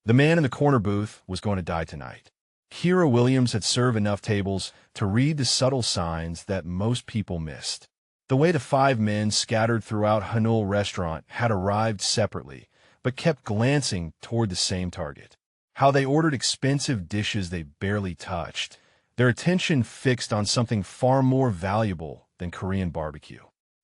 The man in the corner booth was going to die tonight. Kira Williams had served enough tables to read the subtle signs that most people missed. The way the 5 men scattered throughout Hanul restaurant had arrived separately, but kept glancing toward the same target. How they ordered expensive dishes they barely touched, their attention fixed on something far more valuable than Korean barbecue.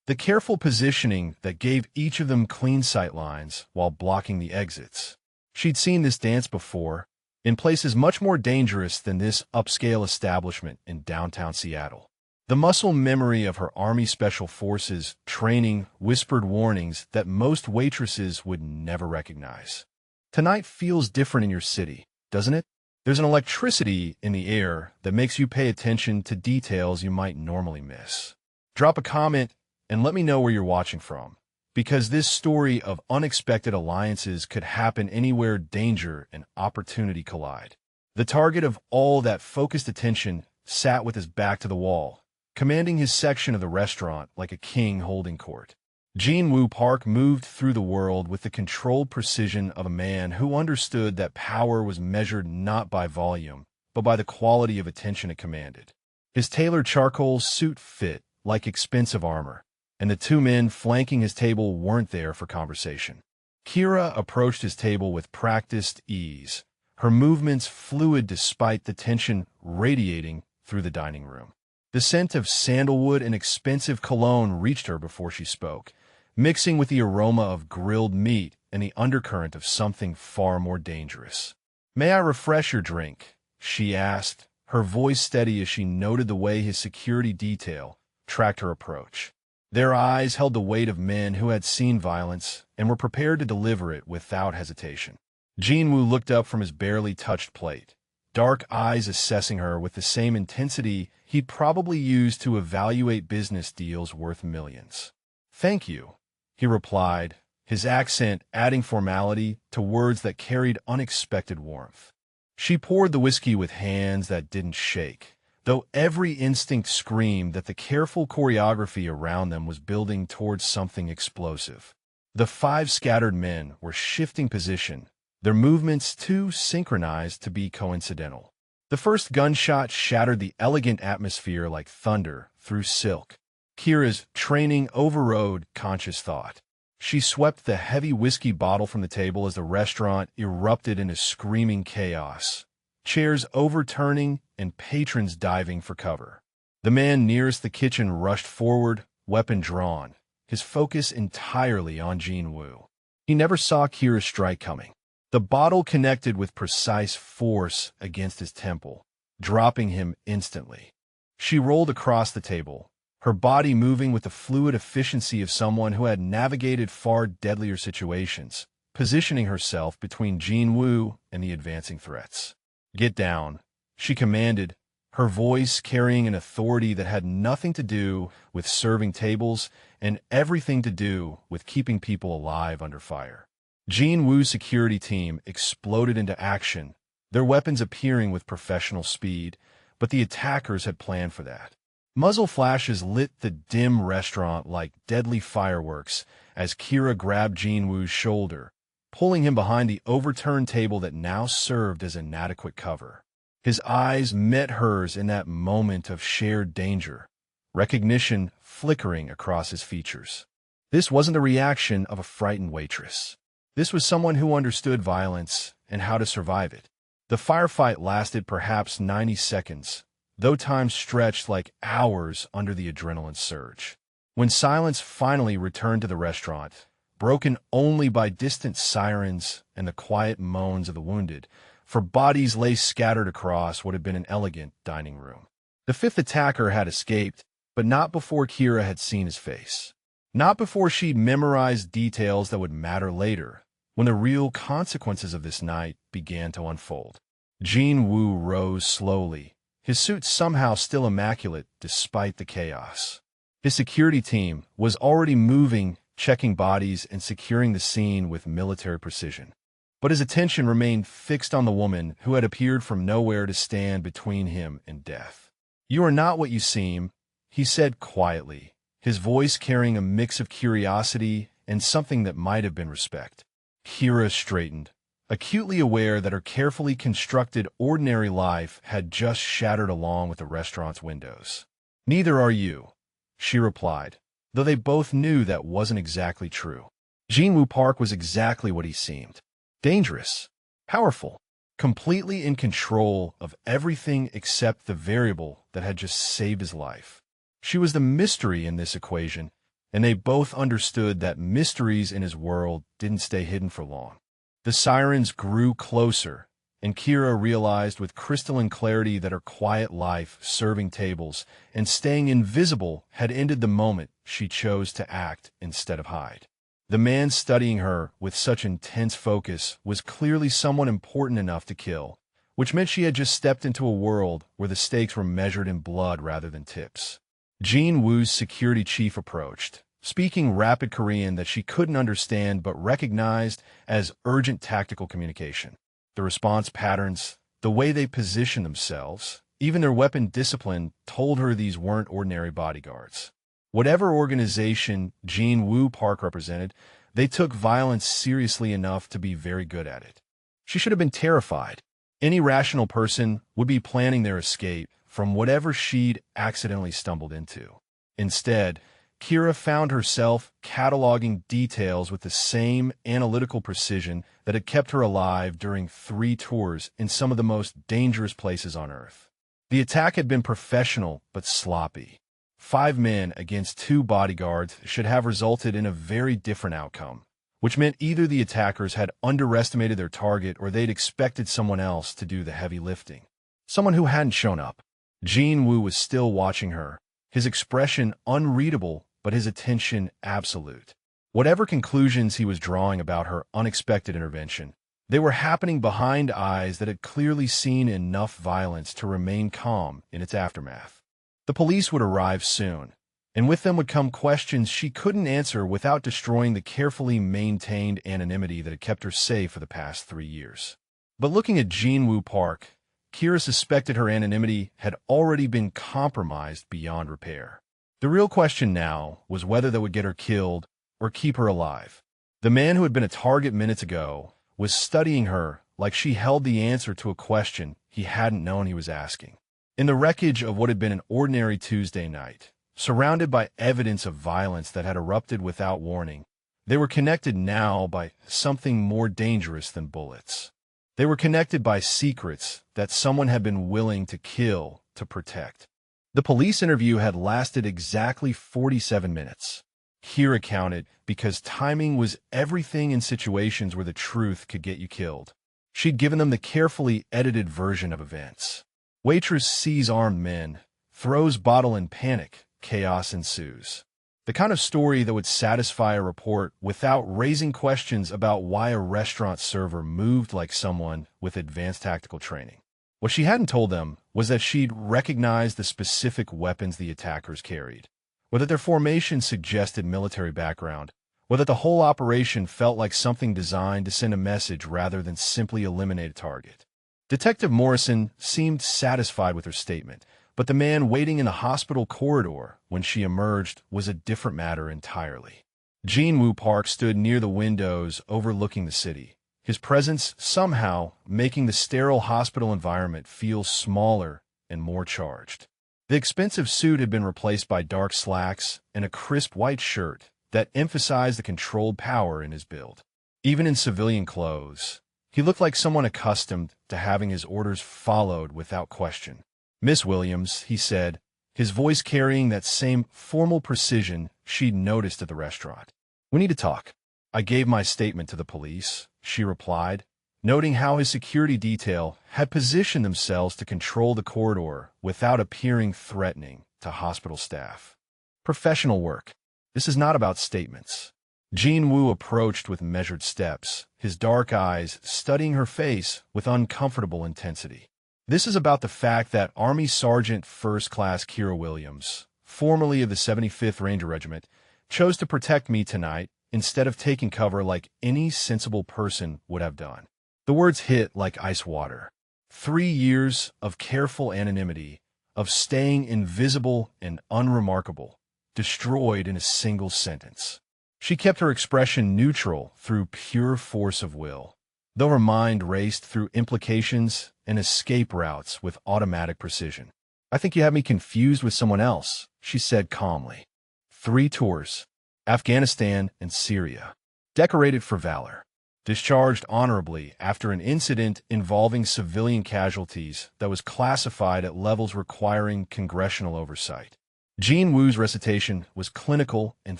The careful positioning that gave each of them clean sight lines while blocking the exits. She'd seen this dance before, in places much more dangerous than this upscale establishment in downtown Seattle. The muscle memory of her Army Special Forces training whispered warnings that most waitresses would never recognize. Tonight feels different in your city, doesn't it? There's an electricity in the air that makes you pay attention to details you might normally miss. Drop a comment and let me know where you're watching from, because this story of unexpected alliances could happen anywhere danger and opportunity collide. The target of all that focused attention sat with his back to the wall, commanding his section of the restaurant like a king holding court. Jin-Woo Park moved through the world with the controlled precision of a man who understood that power was measured not by volume, but by the quality of attention it commanded. His tailored charcoal suit fit like expensive armor, and the 2 men flanking his table weren't there for conversation. Kira approached his table with practiced ease, her movements fluid despite the tension radiating through the dining room. The scent of sandalwood and expensive cologne reached her before she spoke, mixing with the aroma of grilled meat and the undercurrent of something far more dangerous. "May I refresh your drink?" she asked, her voice steady as she noted the way his security detail tracked her approach. Their eyes held the weight of men who had seen violence and were prepared to deliver it without hesitation. Jin-Woo looked up from his barely touched plate, dark eyes assessing her with the same intensity he'd probably used to evaluate business deals worth millions. "Thank you," he replied, his accent adding formality to words that carried unexpected warmth. She poured the whiskey with hands that didn't shake, though every instinct screamed that the careful choreography around them was building towards something explosive. The 5 scattered men were shifting position, their movements too synchronized to be coincidental. The first gunshot shattered the elegant atmosphere like thunder through silk. Kira's training overrode conscious thought. She swept the heavy whiskey bottle from the table as the restaurant erupted into screaming chaos, chairs overturning and patrons diving for cover. The man nearest the kitchen rushed forward, weapon drawn, his focus entirely on Jin-Woo. He never saw Kira's strike coming. The bottle connected with precise force against his temple, dropping him instantly. She rolled across the table, her body moving with the fluid efficiency of someone who had navigated far deadlier situations, positioning herself between Jin-Woo and the advancing threats. "Get down," she commanded, her voice carrying an authority that had nothing to do with serving tables and everything to do with keeping people alive under fire. Jin-Woo's security team exploded into action, their weapons appearing with professional speed, but the attackers had planned for that. Muzzle flashes lit the dim restaurant like deadly fireworks as Kira grabbed Jin-Woo's shoulder, pulling him behind the overturned table that now served as inadequate cover. His eyes met hers in that moment of shared danger, recognition flickering across his features. This wasn't the reaction of a frightened waitress. This was someone who understood violence and how to survive it. The firefight lasted perhaps 90 seconds, though time stretched like hours under the adrenaline surge. When silence finally returned to the restaurant, broken only by distant sirens and the quiet moans of the wounded, for bodies lay scattered across what had been an elegant dining room. The 5th attacker had escaped, but not before Kira had seen his face. Not before she'd memorized details that would matter later, when the real consequences of this night began to unfold. Jin-Woo rose slowly, his suit somehow still immaculate despite the chaos. His security team was already moving, checking bodies and securing the scene with military precision. But his attention remained fixed on the woman who had appeared from nowhere to stand between him and death. "You are not what you seem," he said quietly, his voice carrying a mix of curiosity and something that might have been respect. Kira straightened, acutely aware that her carefully constructed ordinary life had just shattered along with the restaurant's windows. "Neither are you," she replied, though they both knew that wasn't exactly true. Jin-Woo Park was exactly what he seemed. Dangerous, powerful, completely in control of everything except the variable that had just saved his life. She was the mystery in this equation, and they both understood that mysteries in his world didn't stay hidden for long. The sirens grew closer, and Kira realized with crystalline clarity that her quiet life serving tables and staying invisible had ended the moment she chose to act instead of hide. The man studying her with such intense focus was clearly someone important enough to kill, which meant she had just stepped into a world where the stakes were measured in blood rather than tips. Jin-Woo's security chief approached, speaking rapid Korean that she couldn't understand but recognized as urgent tactical communication. The response patterns, the way they positioned themselves, even their weapon discipline told her these weren't ordinary bodyguards. Whatever organization Jin-Woo Park represented, they took violence seriously enough to be very good at it. She should have been terrified. Any rational person would be planning their escape from whatever she'd accidentally stumbled into. Instead, Kira found herself cataloging details with the same analytical precision that had kept her alive during 3 tours in some of the most dangerous places on Earth. The attack had been professional but sloppy. 5 men against 2 bodyguards should have resulted in a very different outcome, which meant either the attackers had underestimated their target or they'd expected someone else to do the heavy lifting. Someone who hadn't shown up. Jin-Woo was still watching her, his expression unreadable but his attention absolute. Whatever conclusions he was drawing about her unexpected intervention, they were happening behind eyes that had clearly seen enough violence to remain calm in its aftermath. The police would arrive soon, and with them would come questions she couldn't answer without destroying the carefully maintained anonymity that had kept her safe for the past 3 years. But looking at Jin-Woo Park, Kira suspected her anonymity had already been compromised beyond repair. The real question now was whether that would get her killed or keep her alive. The man who had been a target minutes ago was studying her like she held the answer to a question he hadn't known he was asking. In the wreckage of what had been an ordinary Tuesday night, surrounded by evidence of violence that had erupted without warning, they were connected now by something more dangerous than bullets. They were connected by secrets that someone had been willing to kill to protect. The police interview had lasted exactly 47 minutes. Kira counted because timing was everything in situations where the truth could get you killed. She'd given them the carefully edited version of events. Waitress sees armed men, throws bottle in panic, chaos ensues. The kind of story that would satisfy a report without raising questions about why a restaurant server moved like someone with advanced tactical training. What she hadn't told them was that she'd recognized the specific weapons the attackers carried, or that their formation suggested military background, or that the whole operation felt like something designed to send a message rather than simply eliminate a target. Detective Morrison seemed satisfied with her statement, but the man waiting in the hospital corridor when she emerged was a different matter entirely. Jin-Woo Park stood near the windows overlooking the city, his presence somehow making the sterile hospital environment feel smaller and more charged. The expensive suit had been replaced by dark slacks and a crisp white shirt that emphasized the controlled power in his build. Even in civilian clothes, he looked like someone accustomed to having his orders followed without question. "Miss Williams," he said, his voice carrying that same formal precision she'd noticed at the restaurant. "We need to talk." "I gave my statement to the police," she replied, noting how his security detail had positioned themselves to control the corridor without appearing threatening to hospital staff. "Professional work. This is not about statements." Jin-Woo approached with measured steps, his dark eyes studying her face with uncomfortable intensity. "This is about the fact that Army Sergeant First Class Kira Williams, formerly of the 75th Ranger Regiment, chose to protect me tonight instead of taking cover like any sensible person would have done." The words hit like ice water. 3 years of careful anonymity, of staying invisible and unremarkable, destroyed in a single sentence. She kept her expression neutral through pure force of will. though her mind raced through implications and escape routes with automatic precision. "I think you have me confused with someone else," she said calmly. 3 tours: Afghanistan and Syria. Decorated for valor. Discharged honorably after an incident involving civilian casualties that was classified at levels requiring congressional oversight. Jean Wu's recitation was clinical and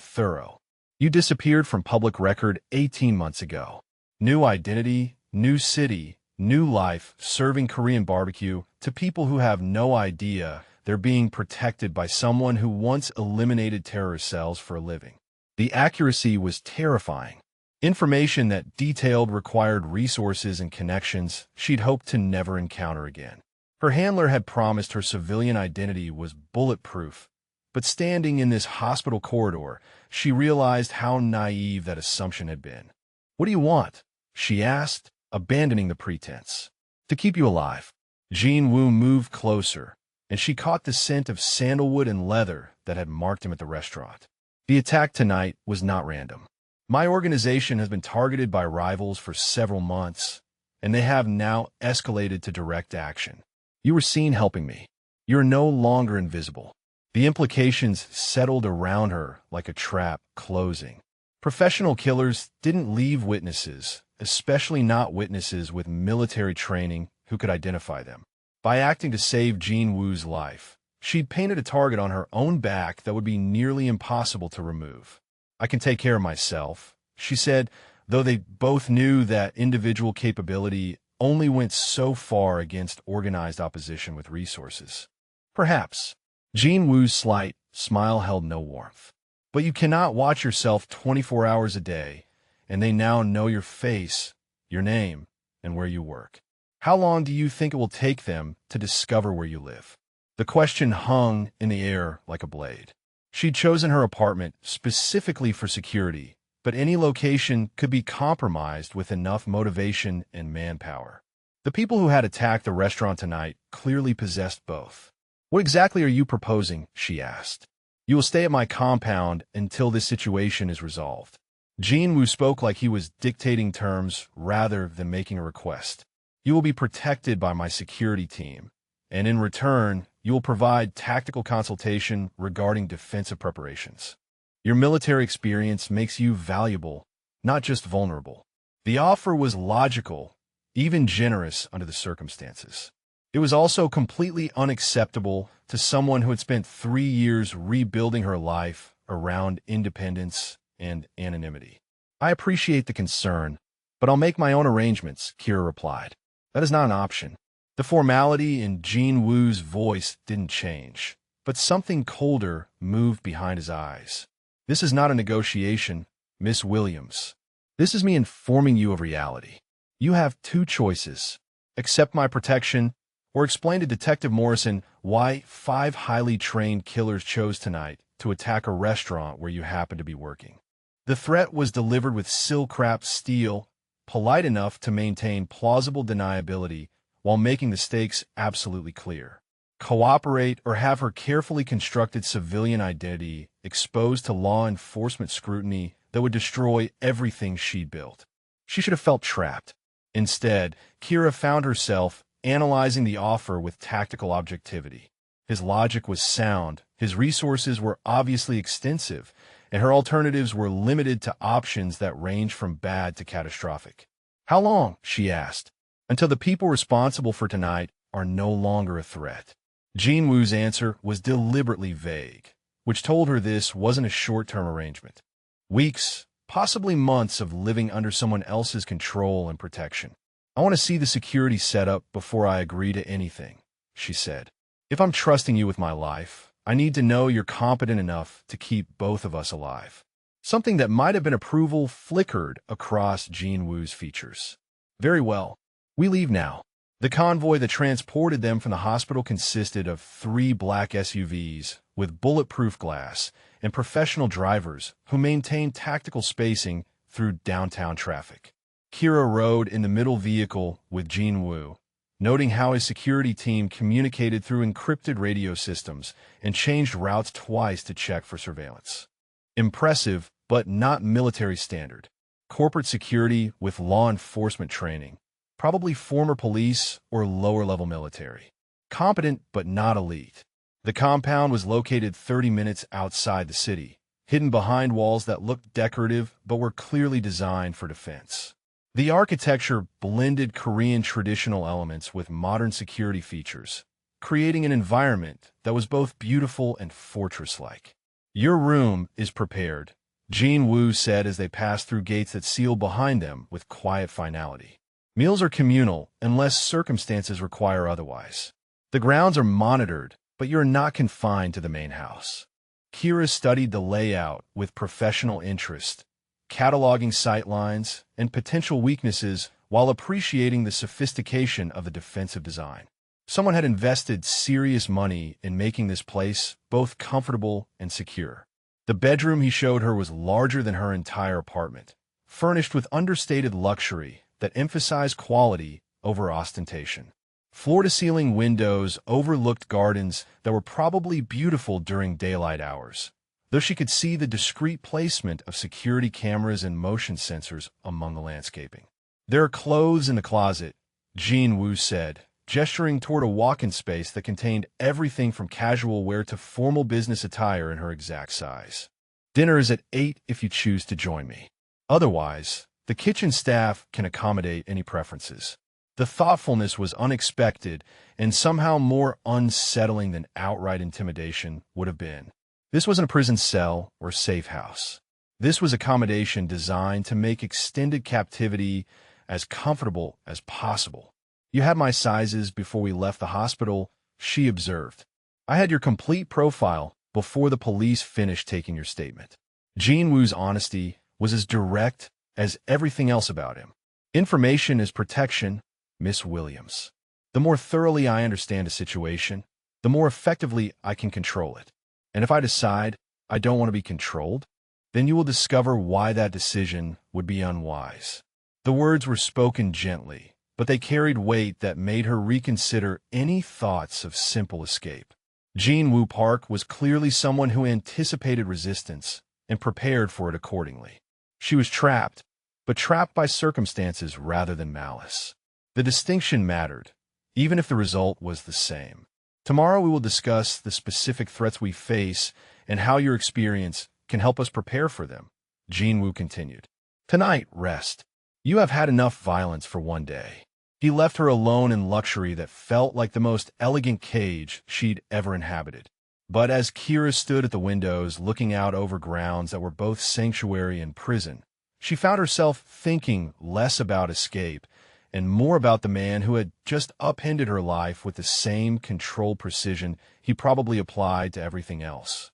thorough. "You disappeared from public record 18 months ago. New identity, new city, new life, serving Korean barbecue to people who have no idea they're being protected by someone who once eliminated terrorist cells for a living." The accuracy was terrifying. Information that detailed required resources and connections she'd hoped to never encounter again. Her handler had promised her civilian identity was bulletproof, but standing in this hospital corridor, she realized how naive that assumption had been. "What do you want?" she asked, abandoning the pretense. "To keep you alive." Jean Wu moved closer, and she caught the scent of sandalwood and leather that had marked him at the restaurant. "The attack tonight was not random. My organization has been targeted by rivals for several months, and they have now escalated to direct action. You were seen helping me. You're no longer invisible." The implications settled around her like a trap closing. Professional killers didn't leave witnesses, especially not witnesses with military training who could identify them. By acting to save Jean Wu's life, she'd painted a target on her own back that would be nearly impossible to remove. "I can take care of myself," she said, though they both knew that individual capability only went so far against organized opposition with resources. "Perhaps." Jean Wu's slight smile held no warmth. "But you cannot watch yourself 24 hours a day, and they now know your face, your name, and where you work. How long do you think it will take them to discover where you live?" The question hung in the air like a blade. She'd chosen her apartment specifically for security, but any location could be compromised with enough motivation and manpower. The people who had attacked the restaurant tonight clearly possessed both. "What exactly are you proposing?" she asked. "You will stay at my compound until this situation is resolved." Jean Wu spoke like he was dictating terms rather than making a request. "You will be protected by my security team, and in return, you will provide tactical consultation regarding defensive preparations. Your military experience makes you valuable, not just vulnerable." The offer was logical, even generous under the circumstances. It was also completely unacceptable to someone who had spent 3 years rebuilding her life around independence and anonymity. "I appreciate the concern, but I'll make my own arrangements," Kira replied. "That is not an option." The formality in Jean Wu's voice didn't change, but something colder moved behind his eyes. "This is not a negotiation, Miss Williams. This is me informing you of reality. You have 2 choices. Accept my protection, or explain to Detective Morrison why 5 highly trained killers chose tonight to attack a restaurant where you happen to be working." The threat was delivered with silk-wrapped steel, polite enough to maintain plausible deniability while making the stakes absolutely clear. Cooperate or have her carefully constructed civilian identity exposed to law enforcement scrutiny that would destroy everything she'd built. She should have felt trapped. Instead, Kira found herself analyzing the offer with tactical objectivity. His logic was sound, his resources were obviously extensive, and her alternatives were limited to options that ranged from bad to catastrophic. "How long?" she asked. "Until the people responsible for tonight are no longer a threat." Jean Wu's answer was deliberately vague, which told her this wasn't a short-term arrangement. Weeks, possibly months of living under someone else's control and protection. "I want to see the security set up before I agree to anything," she said. "If I'm trusting you with my life, I need to know you're competent enough to keep both of us alive." Something that might have been approval flickered across Jean Wu's features. "Very well. We leave now." The convoy that transported them from the hospital consisted of 3 black SUVs with bulletproof glass and professional drivers who maintained tactical spacing through downtown traffic. Kira rode in the middle vehicle with Jean Wu, noting how his security team communicated through encrypted radio systems and changed routes twice to check for surveillance. Impressive, but not military standard. corporate security with law enforcement training, probably former police or lower-level military. Competent but not elite. The compound was located 30 minutes outside the city, hidden behind walls that looked decorative but were clearly designed for defense. The architecture blended Korean traditional elements with modern security features, creating an environment that was both beautiful and fortress-like. "Your room is prepared," Jean Woo said as they passed through gates that sealed behind them with quiet finality. "Meals are communal unless circumstances require otherwise. The grounds are monitored, but you're not confined to the main house." Kira studied the layout with professional interest, cataloging sightlines and potential weaknesses while appreciating the sophistication of the defensive design. Someone had invested serious money in making this place both comfortable and secure. The bedroom he showed her was larger than her entire apartment, furnished with understated luxury that emphasized quality over ostentation. Floor-to-ceiling windows overlooked gardens that were probably beautiful during daylight hours, though she could see the discreet placement of security cameras and motion sensors among the landscaping. "There are clothes in the closet," Jean Woo said, gesturing toward a walk-in space that contained everything from casual wear to formal business attire in her exact size. "Dinner is at 8 if you choose to join me. Otherwise, the kitchen staff can accommodate any preferences." The thoughtfulness was unexpected and somehow more unsettling than outright intimidation would have been. This wasn't a prison cell or safe house. This was accommodation designed to make extended captivity as comfortable as possible. "You had my sizes before we left the hospital," she observed. "I had your complete profile before the police finished taking your statement." Jean Woo's honesty was as direct as everything else about him. "Information is protection, Miss Williams. The more thoroughly I understand a situation, the more effectively I can control it. And if I decide I don't want to be controlled, then you will discover why that decision would be unwise." The words were spoken gently, but they carried weight that made her reconsider any thoughts of simple escape. Jean Woo Park was clearly someone who anticipated resistance and prepared for it accordingly. She was trapped, but trapped by circumstances rather than malice. The distinction mattered, even if the result was the same. Tomorrow we will discuss the specific threats we face and how your experience can help us prepare for them, Jean Woo continued. "Tonight, rest. You have had enough violence for one day." He left her alone in luxury that felt like the most elegant cage she'd ever inhabited. But as Kira stood at the windows looking out over grounds that were both sanctuary and prison, she found herself thinking less about escape and more about the man who had just upended her life with the same controlled precision he probably applied to everything else.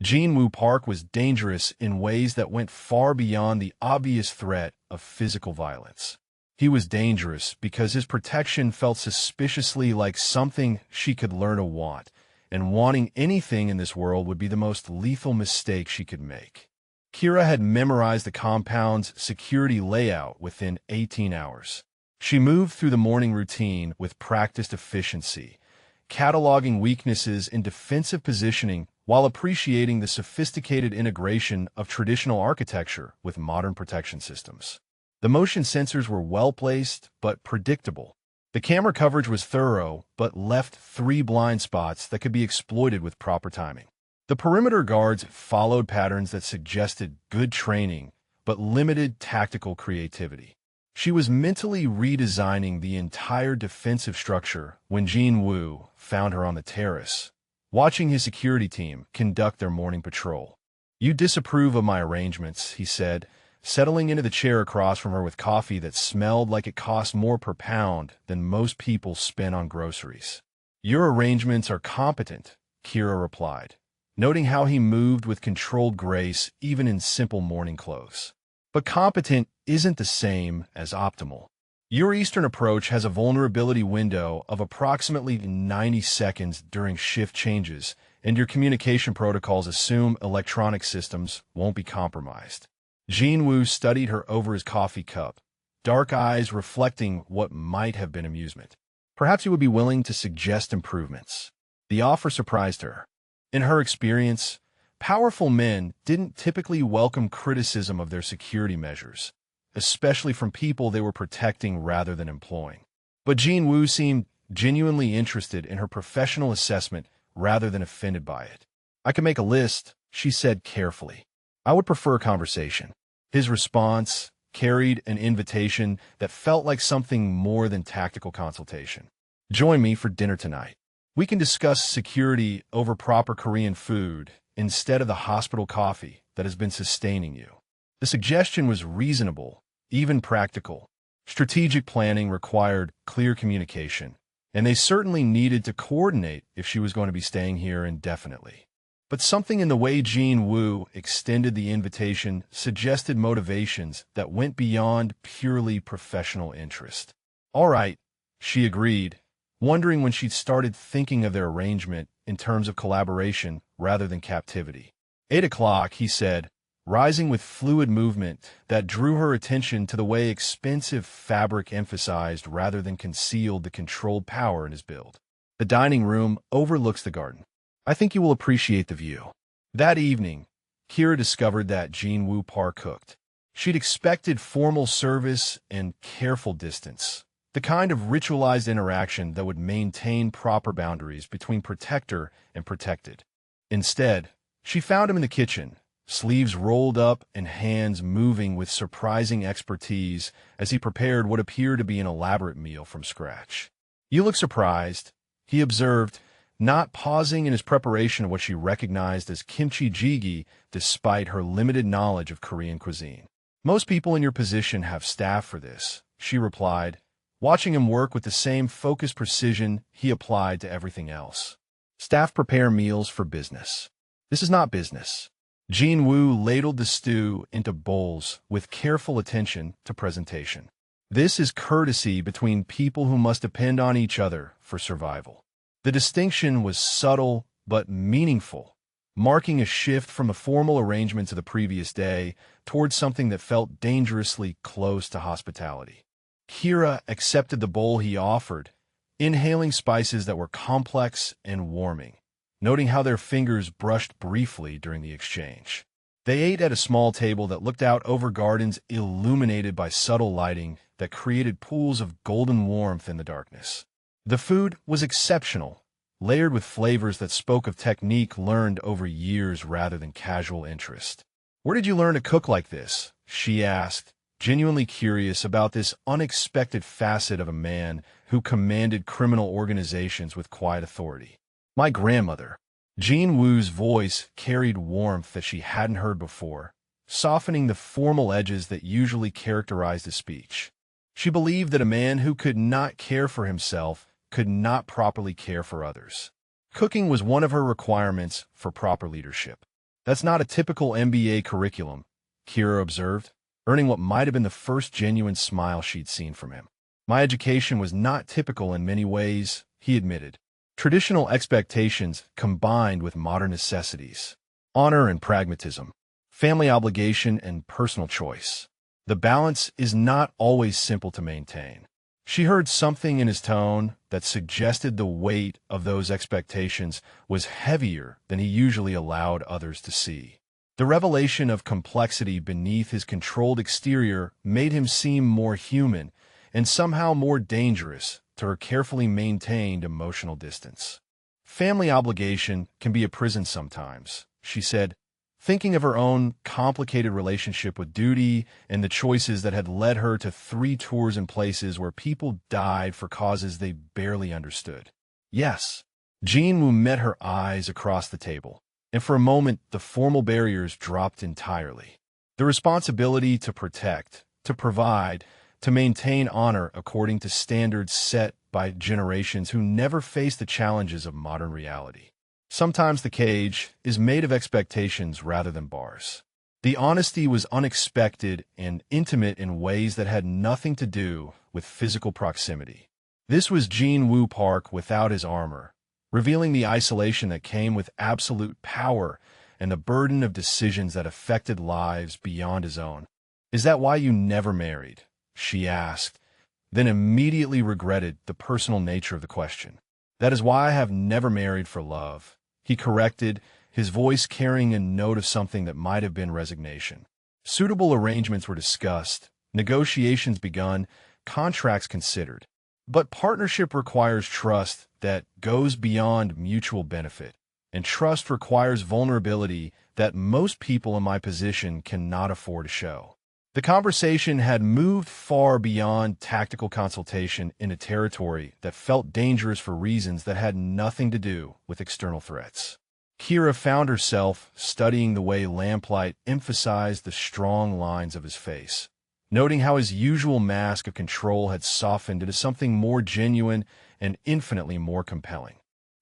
Jean Woo Park was dangerous in ways that went far beyond the obvious threat of physical violence. He was dangerous because his protection felt suspiciously like something she could learn to want, and wanting anything in this world would be the most lethal mistake she could make. Kira had memorized the compound's security layout within 18 hours. She moved through the morning routine with practiced efficiency, cataloging weaknesses in defensive positioning while appreciating the sophisticated integration of traditional architecture with modern protection systems. The motion sensors were well-placed but predictable. The camera coverage was thorough but left 3 blind spots that could be exploited with proper timing. The perimeter guards followed patterns that suggested good training but limited tactical creativity. She was mentally redesigning the entire defensive structure when Jean Woo found her on the terrace, watching his security team conduct their morning patrol. "You disapprove of my arrangements," he said, settling into the chair across from her with coffee that smelled like it cost more per pound than most people spend on groceries. "Your arrangements are competent," Kira replied, noting how he moved with controlled grace even in simple morning clothes. "But competent isn't the same as optimal. Your Eastern approach has a vulnerability window of approximately 90 seconds during shift changes, and your communication protocols assume electronic systems won't be compromised." Jean Woo studied her over his coffee cup, dark eyes reflecting what might have been amusement. "Perhaps you would be willing to suggest improvements." The offer surprised her. In her experience, powerful men didn't typically welcome criticism of their security measures, especially from people they were protecting rather than employing. But Jean Wu seemed genuinely interested in her professional assessment rather than offended by it. "I can make a list," she said carefully. "I would prefer a conversation." His response carried an invitation that felt like something more than tactical consultation. "Join me for dinner tonight. We can discuss security over proper Korean food instead of the hospital coffee that has been sustaining you." The suggestion was reasonable, even practical. Strategic planning required clear communication, and they certainly needed to coordinate if she was going to be staying here indefinitely. But something in the way Jean Wu extended the invitation suggested motivations that went beyond purely professional interest. "All right," she agreed, wondering when she'd started thinking of their arrangement in terms of collaboration rather than captivity. 8 o'clock, he said, rising with fluid movement that drew her attention to the way expensive fabric emphasized rather than concealed the controlled power in his build. "The dining room overlooks the garden. I think you will appreciate the view." That evening, Kira discovered that Jean Wu cooked. She'd expected formal service and careful distance, the kind of ritualized interaction that would maintain proper boundaries between protector and protected. Instead, she found him in the kitchen, sleeves rolled up and hands moving with surprising expertise as he prepared what appeared to be an elaborate meal from scratch. "You look surprised," he observed, not pausing in his preparation of what she recognized as kimchi jjigae despite her limited knowledge of Korean cuisine. "Most people in your position have staff for this," she replied, watching him work with the same focused precision he applied to everything else. "Staff prepare meals for business. This is not business." Jean Wu ladled the stew into bowls with careful attention to presentation. "This is courtesy between people who must depend on each other for survival." The distinction was subtle but meaningful, marking a shift from the formal arrangements of the previous day towards something that felt dangerously close to hospitality. Kira accepted the bowl he offered, inhaling spices that were complex and warming, noting how their fingers brushed briefly during the exchange. They ate at a small table that looked out over gardens illuminated by subtle lighting that created pools of golden warmth in the darkness. The food was exceptional, layered with flavors that spoke of technique learned over years rather than casual interest. "Where did you learn to cook like this?" she asked, genuinely curious about this unexpected facet of a man who commanded criminal organizations with quiet authority. "My grandmother." Jean Wu's voice carried warmth that she hadn't heard before, softening the formal edges that usually characterized his speech. She believed that a man who could not care for himself could not properly care for others. Cooking was one of her requirements for proper leadership. "That's not a typical MBA curriculum," Kira observed, earning what might have been the first genuine smile she'd seen from him. "My education was not typical in many ways," he admitted. "Traditional expectations combined with modern necessities, honor and pragmatism, family obligation and personal choice. The balance is not always simple to maintain." She heard something in his tone that suggested the weight of those expectations was heavier than he usually allowed others to see. The revelation of complexity beneath his controlled exterior made him seem more human and somehow more dangerous to her carefully maintained emotional distance. "Family obligation can be a prison sometimes," she said, thinking of her own complicated relationship with duty and the choices that had led her to 3 tours in places where people died for causes they barely understood. "Yes." Jean Wu met her eyes across the table, and for a moment the formal barriers dropped entirely. The responsibility to protect, to provide, to maintain honor according to standards set by generations who never faced the challenges of modern reality. Sometimes the cage is made of expectations rather than bars. The honesty was unexpected and intimate in ways that had nothing to do with physical proximity. This was Jean Wu Park without his armor, revealing the isolation that came with absolute power and the burden of decisions that affected lives beyond his own. "Is that why you never married?" she asked, then immediately regretted the personal nature of the question. "That is why I have never married for love," he corrected, his voice carrying a note of something that might have been resignation. Suitable arrangements were discussed, Negotiations begun, contracts considered. But partnership requires trust that goes beyond mutual benefit, and trust requires vulnerability that most people in my position cannot afford to show. The conversation had moved far beyond tactical consultation into territory that felt dangerous for reasons that had nothing to do with external threats. Kira found herself studying the way lamplight emphasized the strong lines of his face, noting how his usual mask of control had softened into something more genuine and infinitely more compelling.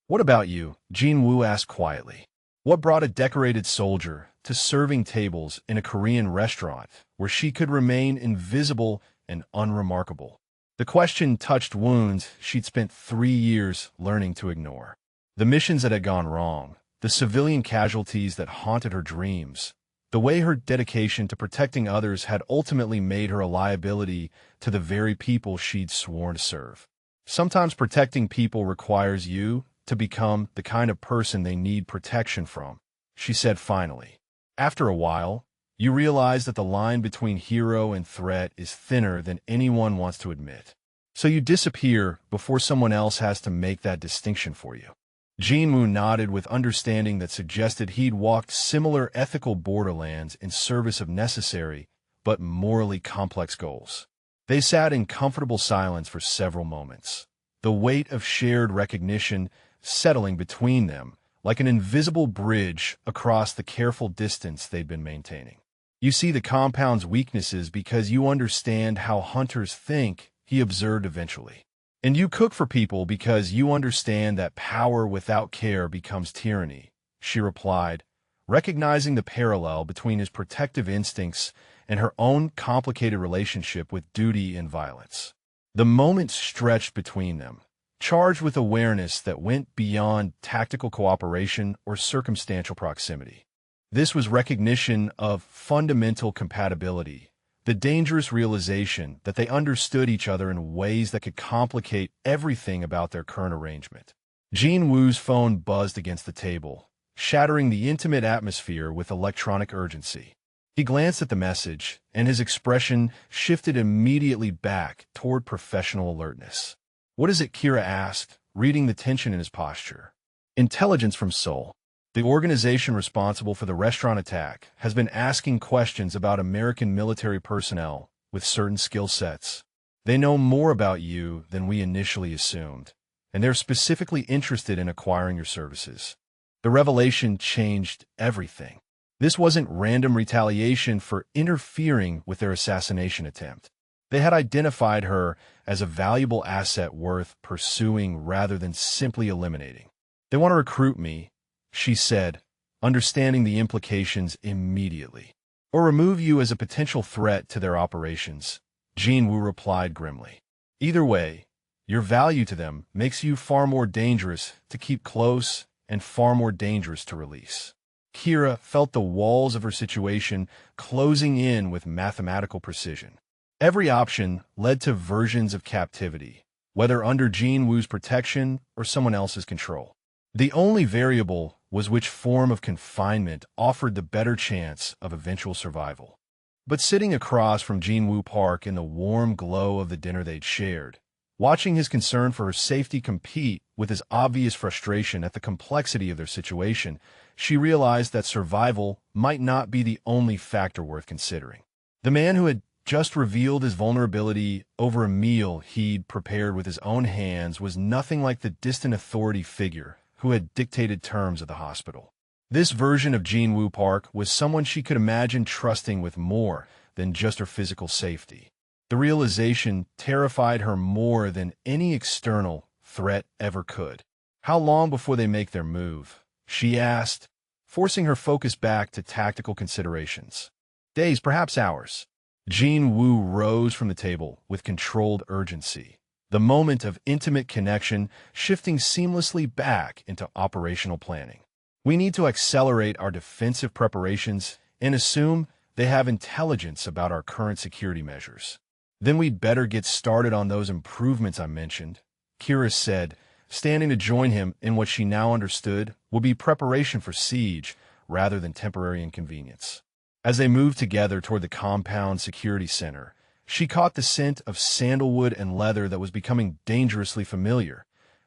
"What about you?" Jin Woo asked quietly. What brought a decorated soldier to serving tables in a Korean restaurant where she could remain invisible and unremarkable? The question touched wounds she'd spent 3 years learning to ignore. The missions that had gone wrong, the civilian casualties that haunted her dreams, the way her dedication to protecting others had ultimately made her a liability to the very people she'd sworn to serve. Sometimes protecting people requires you to become the kind of person they need protection from, she said finally. After a while, you realize that the line between hero and threat is thinner than anyone wants to admit. So you disappear before someone else has to make that distinction for you. Jinwoo nodded with understanding that suggested he'd walked similar ethical borderlands in service of necessary but morally complex goals. They sat in comfortable silence for several moments, the weight of shared recognition settling between them like an invisible bridge across the careful distance they'd been maintaining. "You see the compound's weaknesses because you understand how hunters think," he observed eventually. "And you cook for people because you understand that power without care becomes tyranny," she replied, recognizing the parallel between his protective instincts and her own complicated relationship with duty and violence. The moment stretched between them, charged with awareness that went beyond tactical cooperation or circumstantial proximity. This was recognition of fundamental compatibility, the dangerous realization that they understood each other in ways that could complicate everything about their current arrangement. Jin Woo's phone buzzed against the table, shattering the intimate atmosphere with electronic urgency. He glanced at the message, and his expression shifted immediately back toward professional alertness. "What is it?" Kira asked, reading the tension in his posture. "Intelligence from Seoul. The organization responsible for the restaurant attack has been asking questions about American military personnel with certain skill sets. They know more about you than we initially assumed, and they're specifically interested in acquiring your services." The revelation changed everything. This wasn't random retaliation for interfering with their assassination attempt. They had identified her as a valuable asset worth pursuing rather than simply eliminating. "They want to recruit me," she said, understanding the implications immediately. "Or remove you as a potential threat to their operations," Jinwoo replied grimly. "Either way, your value to them makes you far more dangerous to keep close and far more dangerous to release." Kira felt the walls of her situation closing in with mathematical precision. Every option led to versions of captivity, whether under Jinwoo's protection or someone else's control. The only variable was which form of confinement offered the better chance of eventual survival. But sitting across from Jinwoo Park in the warm glow of the dinner they'd shared, watching his concern for her safety compete with his obvious frustration at the complexity of their situation, she realized that survival might not be the only factor worth considering. The man who had just revealed his vulnerability over a meal he'd prepared with his own hands was nothing like the distant authority figure who had dictated terms at the hospital. This version of Jinwoo Park was someone she could imagine trusting with more than just her physical safety. The realization terrified her more than any external threat ever could. "How long before they make their move?" she asked, forcing her focus back to tactical considerations. "Days, perhaps hours." Jinwoo rose from the table with controlled urgency, the moment of intimate connection shifting seamlessly back into operational planning. "We need to accelerate our defensive preparations and assume they have intelligence about our current security measures. Then we'd better get started on those improvements I mentioned," Kira said, standing to join him in what she now understood would be preparation for siege rather than temporary inconvenience. As they moved together toward the compound security center, She caught the scent of sandalwood and leather that was becoming dangerously familiar,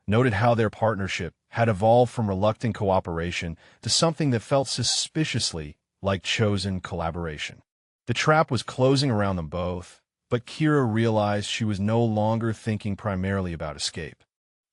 noted how their partnership had evolved from reluctant cooperation to something that felt suspiciously like chosen collaboration. The trap was closing around them both, but Kira realized she was no longer thinking primarily about escape.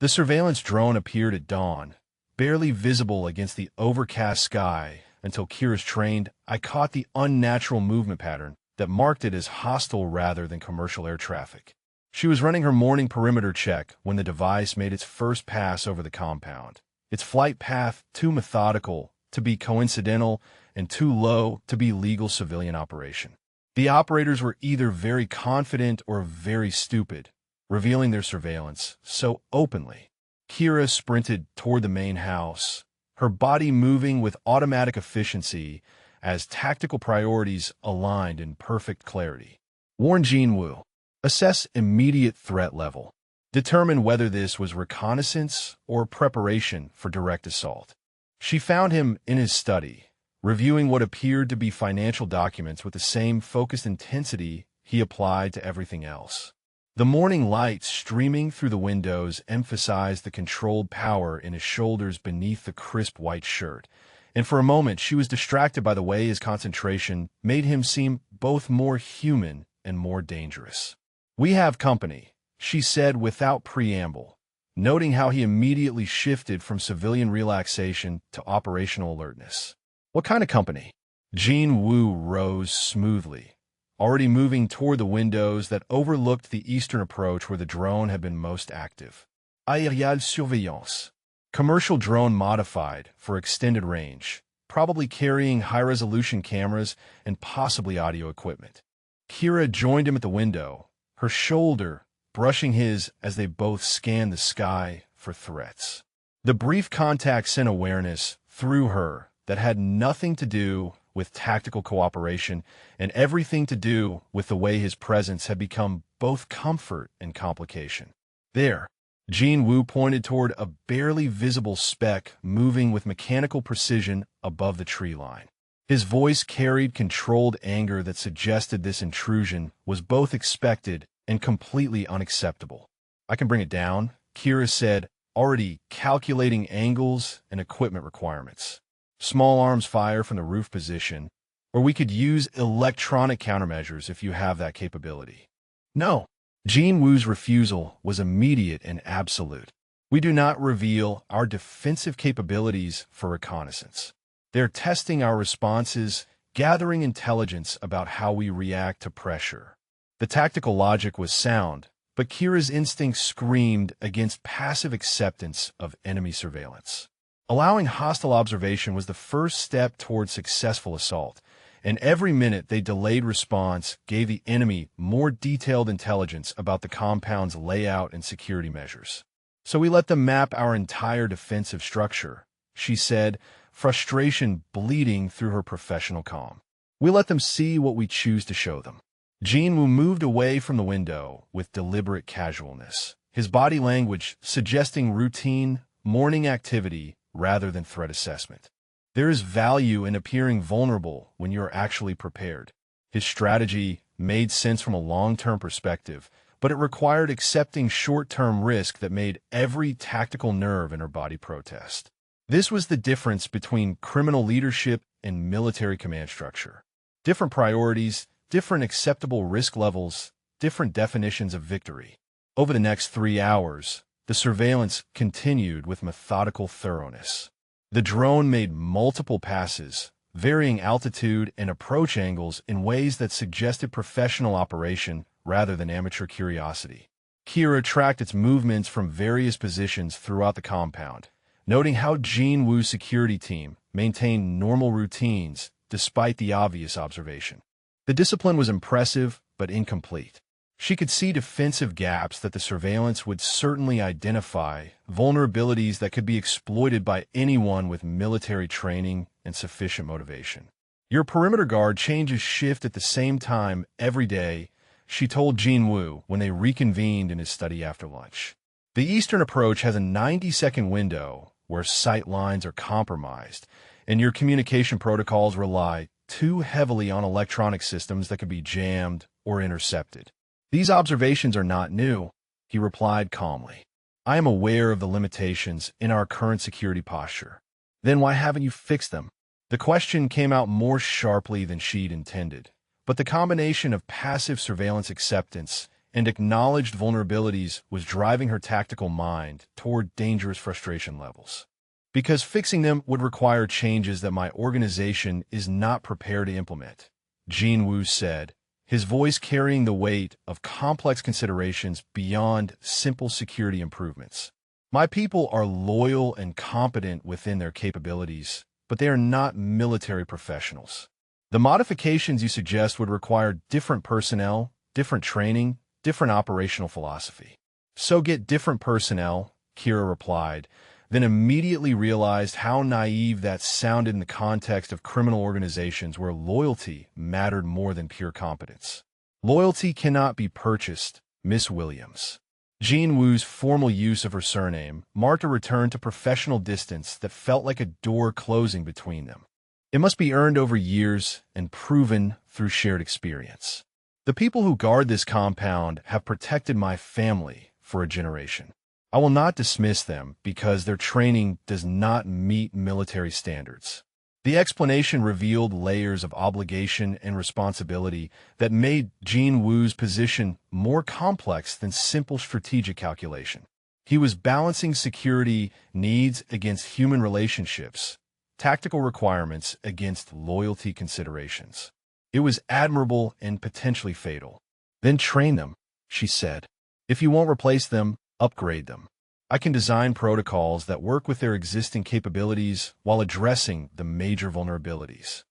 The surveillance drone appeared at dawn, barely visible against the overcast sky until Kira's trained eye caught the unnatural movement pattern that marked it as hostile rather than commercial air traffic. She was running her morning perimeter check when the device made its first pass over the compound, its flight path too methodical to be coincidental and too low to be legal civilian operation. The operators were either very confident or very stupid, revealing their surveillance so openly. Kira sprinted toward the main house, her body moving with automatic efficiency as tactical priorities aligned in perfect clarity. Warn Jinwoo. Assess immediate threat level. Determine whether this was reconnaissance or preparation for direct assault. She found him in his study, reviewing what appeared to be financial documents with the same focused intensity he applied to everything else. The morning light streaming through the windows emphasized the controlled power in his shoulders beneath the crisp white shirt, and for a moment she was distracted by the way his concentration made him seem both more human and more dangerous. "We have company," she said without preamble, noting how he immediately shifted from civilian relaxation to operational alertness. "What kind of company?" Jinwoo rose smoothly, already moving toward the windows that overlooked the eastern approach where the drone had been most active. Aérial surveillance. Commercial drone modified for extended range, probably carrying high-resolution cameras and possibly audio equipment. Kira joined him at the window, her shoulder brushing his as they both scanned the sky for threats. The brief contact sent awareness through her that had nothing to do with tactical cooperation and everything to do with the way his presence had become both comfort and complication. There, Jinwoo pointed toward a barely visible speck moving with mechanical precision above the tree line. His voice carried controlled anger that suggested this intrusion was both expected and completely unacceptable. "I can bring it down," Kira said, already calculating angles and equipment requirements. "Small arms fire from the roof position, or we could use electronic countermeasures if you have that capability." "No." Jinwoo's refusal was immediate and absolute. "We do not reveal our defensive capabilities for reconnaissance. They're testing our responses, gathering intelligence about how we react to pressure." The tactical logic was sound, but Kira's instinct screamed against passive acceptance of enemy surveillance. Allowing hostile observation was the first step toward successful assault, and every minute they delayed response gave the enemy more detailed intelligence about the compound's layout and security measures. "So we let them map our entire defensive structure," she said, frustration bleeding through her professional calm. "We let them see what we choose to show them." Jinwoo moved away from the window with deliberate casualness, his body language suggesting routine, morning activity rather than threat assessment. There is value in appearing vulnerable when you are actually prepared. His strategy made sense from a long-term perspective, but it required accepting short-term risk that made every tactical nerve in her body protest. This was the difference between criminal leadership and military command structure. Different priorities, different acceptable risk levels, different definitions of victory. Over the next 3 hours, the surveillance continued with methodical thoroughness. The drone made multiple passes, varying altitude and approach angles in ways that suggested professional operation rather than amateur curiosity. Kira tracked its movements from various positions throughout the compound, noting how Jinwoo's security team maintained normal routines despite the obvious observation. The discipline was impressive, but incomplete. She could see defensive gaps that the surveillance would certainly identify, vulnerabilities that could be exploited by anyone with military training and sufficient motivation. "Your perimeter guard changes shift at the same time every day," she told Jinwoo when they reconvened in his study after lunch. "The eastern approach has a 90-second window where sight lines are compromised, and your communication protocols rely too heavily on electronic systems that could be jammed or intercepted. "These observations are not new," he replied calmly. "I am aware of the limitations in our current security posture." "Then why haven't you fixed them?" The question came out more sharply than she'd intended, but the combination of passive surveillance acceptance and acknowledged vulnerabilities was driving her tactical mind toward dangerous frustration levels. "Because fixing them would require changes that my organization is not prepared to implement," Jean Wu said, his voice carrying the weight of complex considerations beyond simple security improvements. "My people are loyal and competent within their capabilities, but they are not military professionals. The modifications you suggest would require different personnel, different training, different operational philosophy." "So get different personnel," Kira replied, then immediately realized how naive that sounded in the context of criminal organizations where loyalty mattered more than pure competence. "Loyalty cannot be purchased, Miss Williams." Jean Wu's formal use of her surname marked a return to professional distance that felt like a door closing between them. "It must be earned over years and proven through shared experience. The people who guard this compound have protected my family for a generation. I will not dismiss them because their training does not meet military standards." The explanation revealed layers of obligation and responsibility that made Jean Wu's position more complex than simple strategic calculation. He was balancing security needs against human relationships, tactical requirements against loyalty considerations. It was admirable and potentially fatal. "Then train them," she said. "If you won't replace them, upgrade them. I can design protocols that work with their existing capabilities while addressing the major vulnerabilities.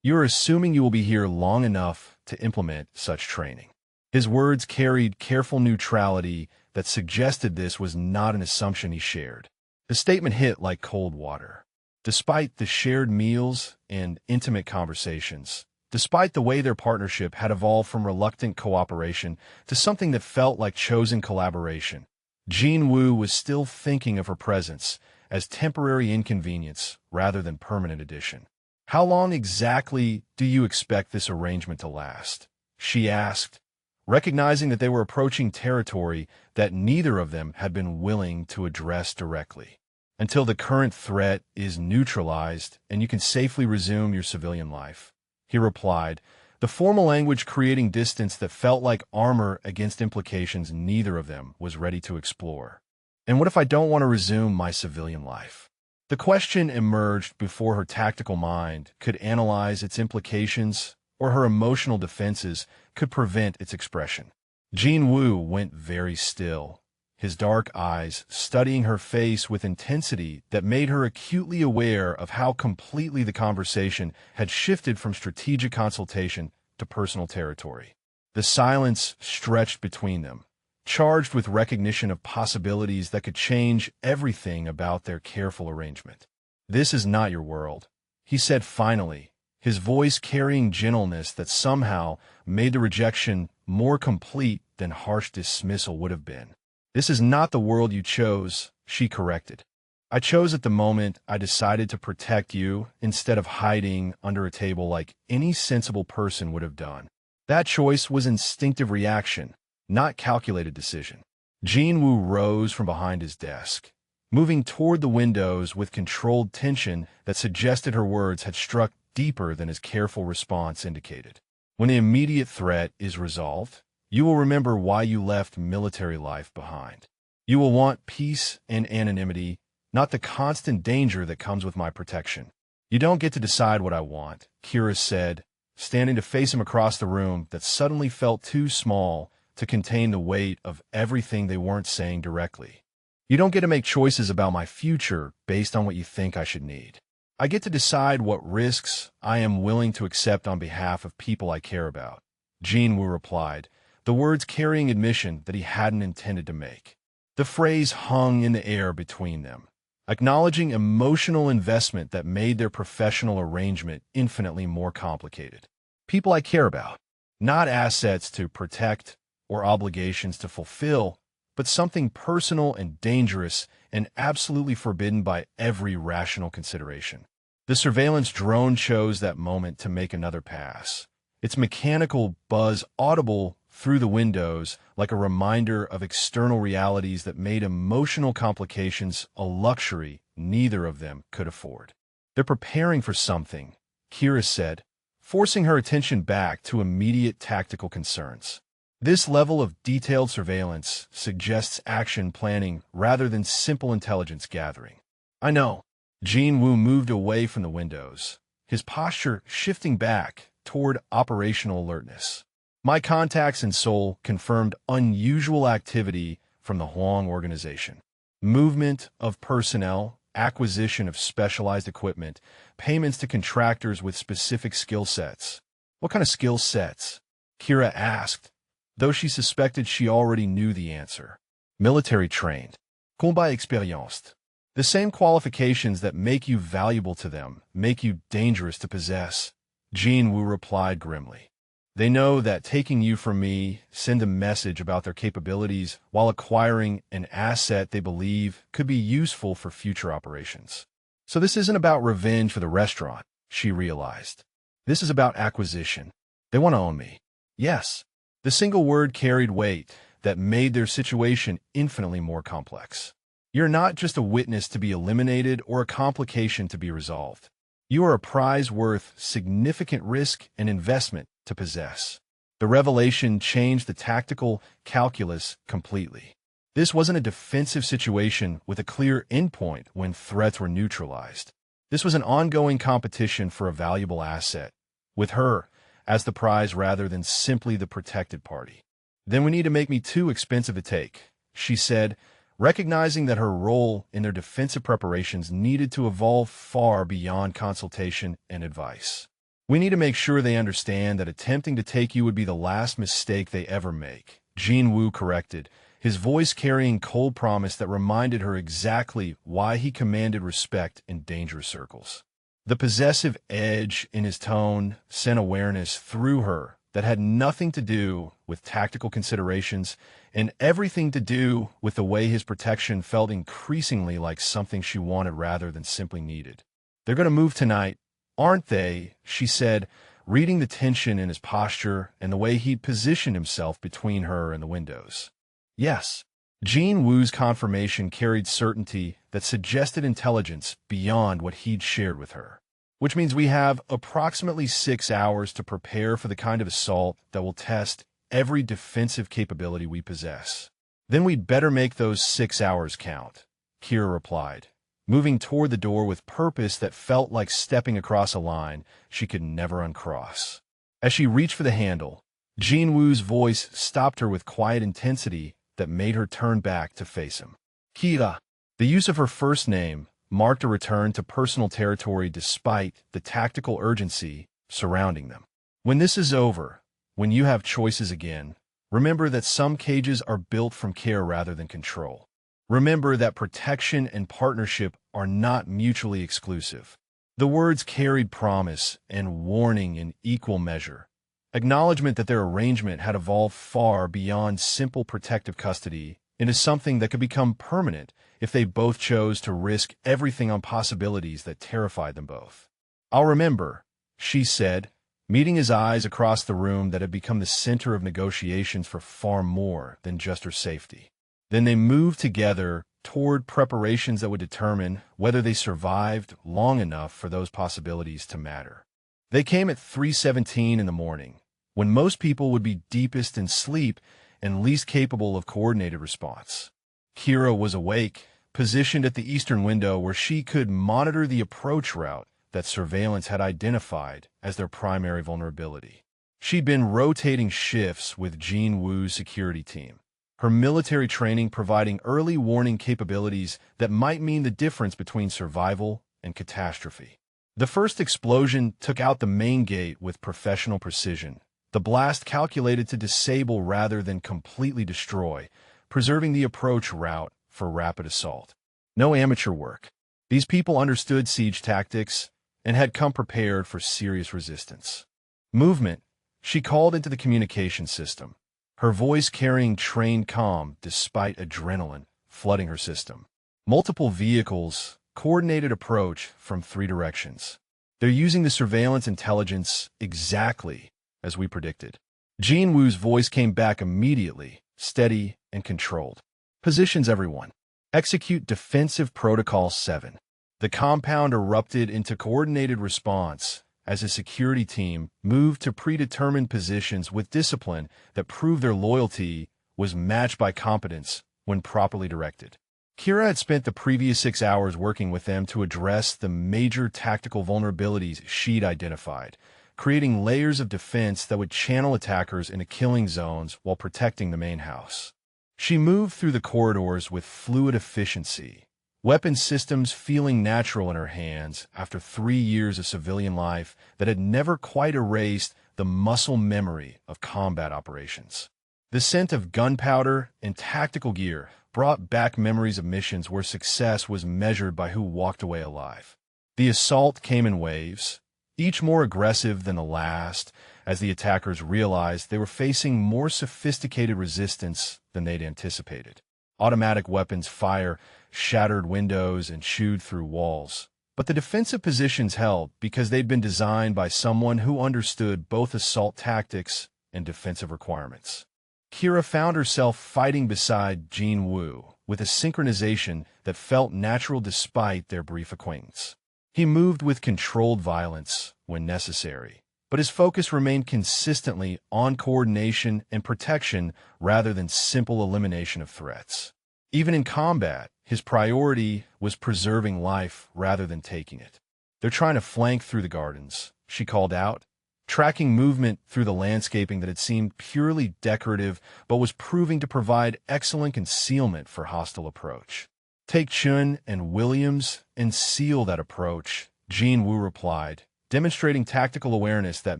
You are assuming you will be here long enough to implement such training." His words carried careful neutrality that suggested this was not an assumption he shared. The statement hit like cold water. Despite the shared meals and intimate conversations, despite the way their partnership had evolved from reluctant cooperation to something that felt like chosen collaboration, Jean Wu was still thinking of her presence as temporary inconvenience rather than permanent addition. "How long exactly do you expect this arrangement to last?" she asked, recognizing that they were approaching territory that neither of them had been willing to address directly. "Until the current threat is neutralized and you can safely resume your civilian life," he replied, the formal language creating distance that felt like armor against implications neither of them was ready to explore. "And what if I don't want to resume my civilian life?" The question emerged before her tactical mind could analyze its implications or her emotional defenses could prevent its expression. Jean Wu went very still, his dark eyes studying her face with intensity that made her acutely aware of how completely the conversation had shifted from strategic consultation to personal territory. The silence stretched between them, charged with recognition of possibilities that could change everything about their careful arrangement. "This is not your world," he said finally, his voice carrying gentleness that somehow made the rejection more complete than harsh dismissal would have been. "This is not the world you chose," she corrected. "I chose at the moment I decided to protect you instead of hiding under a table like any sensible person would have done. That choice was instinctive reaction, not calculated decision." Jean Wu rose from behind his desk, moving toward the windows with controlled tension that suggested her words had struck deeper than his careful response indicated. "When the immediate threat is resolved, you will remember why you left military life behind. You will want peace and anonymity, not the constant danger that comes with my protection." "You don't get to decide what I want," Kira said, standing to face him across the room that suddenly felt too small to contain the weight of everything they weren't saying directly. "You don't get to make choices about my future based on what you think I should need. I get to decide what risks I am willing to accept on behalf of people I care about," Jean Wu replied, the words carrying admission that he hadn't intended to make. The phrase hung in the air between them, acknowledging emotional investment that made their professional arrangement infinitely more complicated. "People I care about, not assets to protect or obligations to fulfill, but something personal and dangerous and absolutely forbidden by every rational consideration." The surveillance drone chose that moment to make another pass, its mechanical buzz audible through the windows like a reminder of external realities that made emotional complications a luxury neither of them could afford. They're preparing for something, Kira said, forcing her attention back to immediate tactical concerns. This level of detailed surveillance suggests action planning rather than simple intelligence gathering. I know. Jin-Woo moved away from the windows, his posture shifting back toward operational alertness. My contacts in Seoul confirmed unusual activity from the Huang organization. Movement of personnel, acquisition of specialized equipment, payments to contractors with specific skill sets. What kind of skill sets? Kira asked, though she suspected she already knew the answer. Military trained. Combat experienced. The same qualifications that make you valuable to them make you dangerous to possess, Jin-Woo replied grimly. They know that taking you from me send a message about their capabilities while acquiring an asset they believe could be useful for future operations. So this isn't about revenge for the restaurant, she realized. This is about acquisition. They want to own me. Yes. The single word carried weight that made their situation infinitely more complex. You're not just a witness to be eliminated or a complication to be resolved. You are a prize worth significant risk and investment to possess. The revelation changed the tactical calculus completely. This wasn't a defensive situation with a clear endpoint when threats were neutralized. This was an ongoing competition for a valuable asset, with her as the prize rather than simply the protected party. Then we need to make me too expensive to take, she said, recognizing that her role in their defensive preparations needed to evolve far beyond consultation and advice. We need to make sure they understand that attempting to take you would be the last mistake they ever make, Jin-Woo corrected, his voice carrying cold promise that reminded her exactly why he commanded respect in dangerous circles. The possessive edge in his tone sent awareness through her that had nothing to do with tactical considerations and everything to do with the way his protection felt increasingly like something she wanted rather than simply needed. They're going to move tonight, aren't they? She said, reading the tension in his posture and the way he'd positioned himself between her and the windows. Yes. Jin-Woo's confirmation carried certainty that suggested intelligence beyond what he'd shared with her. Which means we have approximately 6 hours to prepare for the kind of assault that will test every defensive capability we possess. Then we'd better make those 6 hours count, Kira replied, moving toward the door with purpose that felt like stepping across a line she could never uncross. As she reached for the handle, Jin-Woo's voice stopped her with quiet intensity that made her turn back to face him. Kira. The use of her first name marked a return to personal territory despite the tactical urgency surrounding them. When this is over, when you have choices again, remember that some cages are built from care rather than control. Remember that protection and partnership are not mutually exclusive. The words carried promise and warning in equal measure. Acknowledgement that their arrangement had evolved far beyond simple protective custody into something that could become permanent if they both chose to risk everything on possibilities that terrified them both. I'll remember, she said, meeting his eyes across the room that had become the center of negotiations for far more than just her safety. Then they moved together toward preparations that would determine whether they survived long enough for those possibilities to matter. They came at 3:17 in the morning, when most people would be deepest in sleep and least capable of coordinated response. Kira was awake, positioned at the eastern window where she could monitor the approach route that surveillance had identified as their primary vulnerability. She'd been rotating shifts with Jin-Woo's security team, her military training providing early warning capabilities that might mean the difference between survival and catastrophe. The first explosion took out the main gate with professional precision, the blast calculated to disable rather than completely destroy, preserving the approach route for rapid assault. No amateur work. These people understood siege tactics and had come prepared for serious resistance. Movement, she called into the communication system, her voice carrying trained calm despite adrenaline flooding her system. Multiple vehicles, coordinated approach from 3 directions. They're using the surveillance intelligence exactly as we predicted. Jean Wu's voice came back immediately, steady and controlled. Positions, everyone. Execute Defensive Protocol 7. The compound erupted into coordinated response as a security team moved to predetermined positions with discipline that proved their loyalty was matched by competence when properly directed. Kira had spent the previous 6 hours working with them to address the major tactical vulnerabilities she'd identified, creating layers of defense that would channel attackers into killing zones while protecting the main house. She moved through the corridors with fluid efficiency, weapon systems feeling natural in her hands after 3 years of civilian life that had never quite erased the muscle memory of combat operations. The scent of gunpowder and tactical gear brought back memories of missions where success was measured by who walked away alive. The assault came in waves, each more aggressive than the last, as the attackers realized they were facing more sophisticated resistance than they'd anticipated. Automatic weapons fire shattered windows and chewed through walls, but the defensive positions held because they'd been designed by someone who understood both assault tactics and defensive requirements. Kira found herself fighting beside Jean Wu with a synchronization that felt natural despite their brief acquaintance. He moved with controlled violence when necessary, but his focus remained consistently on coordination and protection rather than simple elimination of threats. Even in combat, his priority was preserving life rather than taking it. "They're trying to flank through the gardens," she called out, tracking movement through the landscaping that had seemed purely decorative but was proving to provide excellent concealment for hostile approach. "Take Chun and Williams and seal that approach," Jean Wu replied, demonstrating tactical awareness that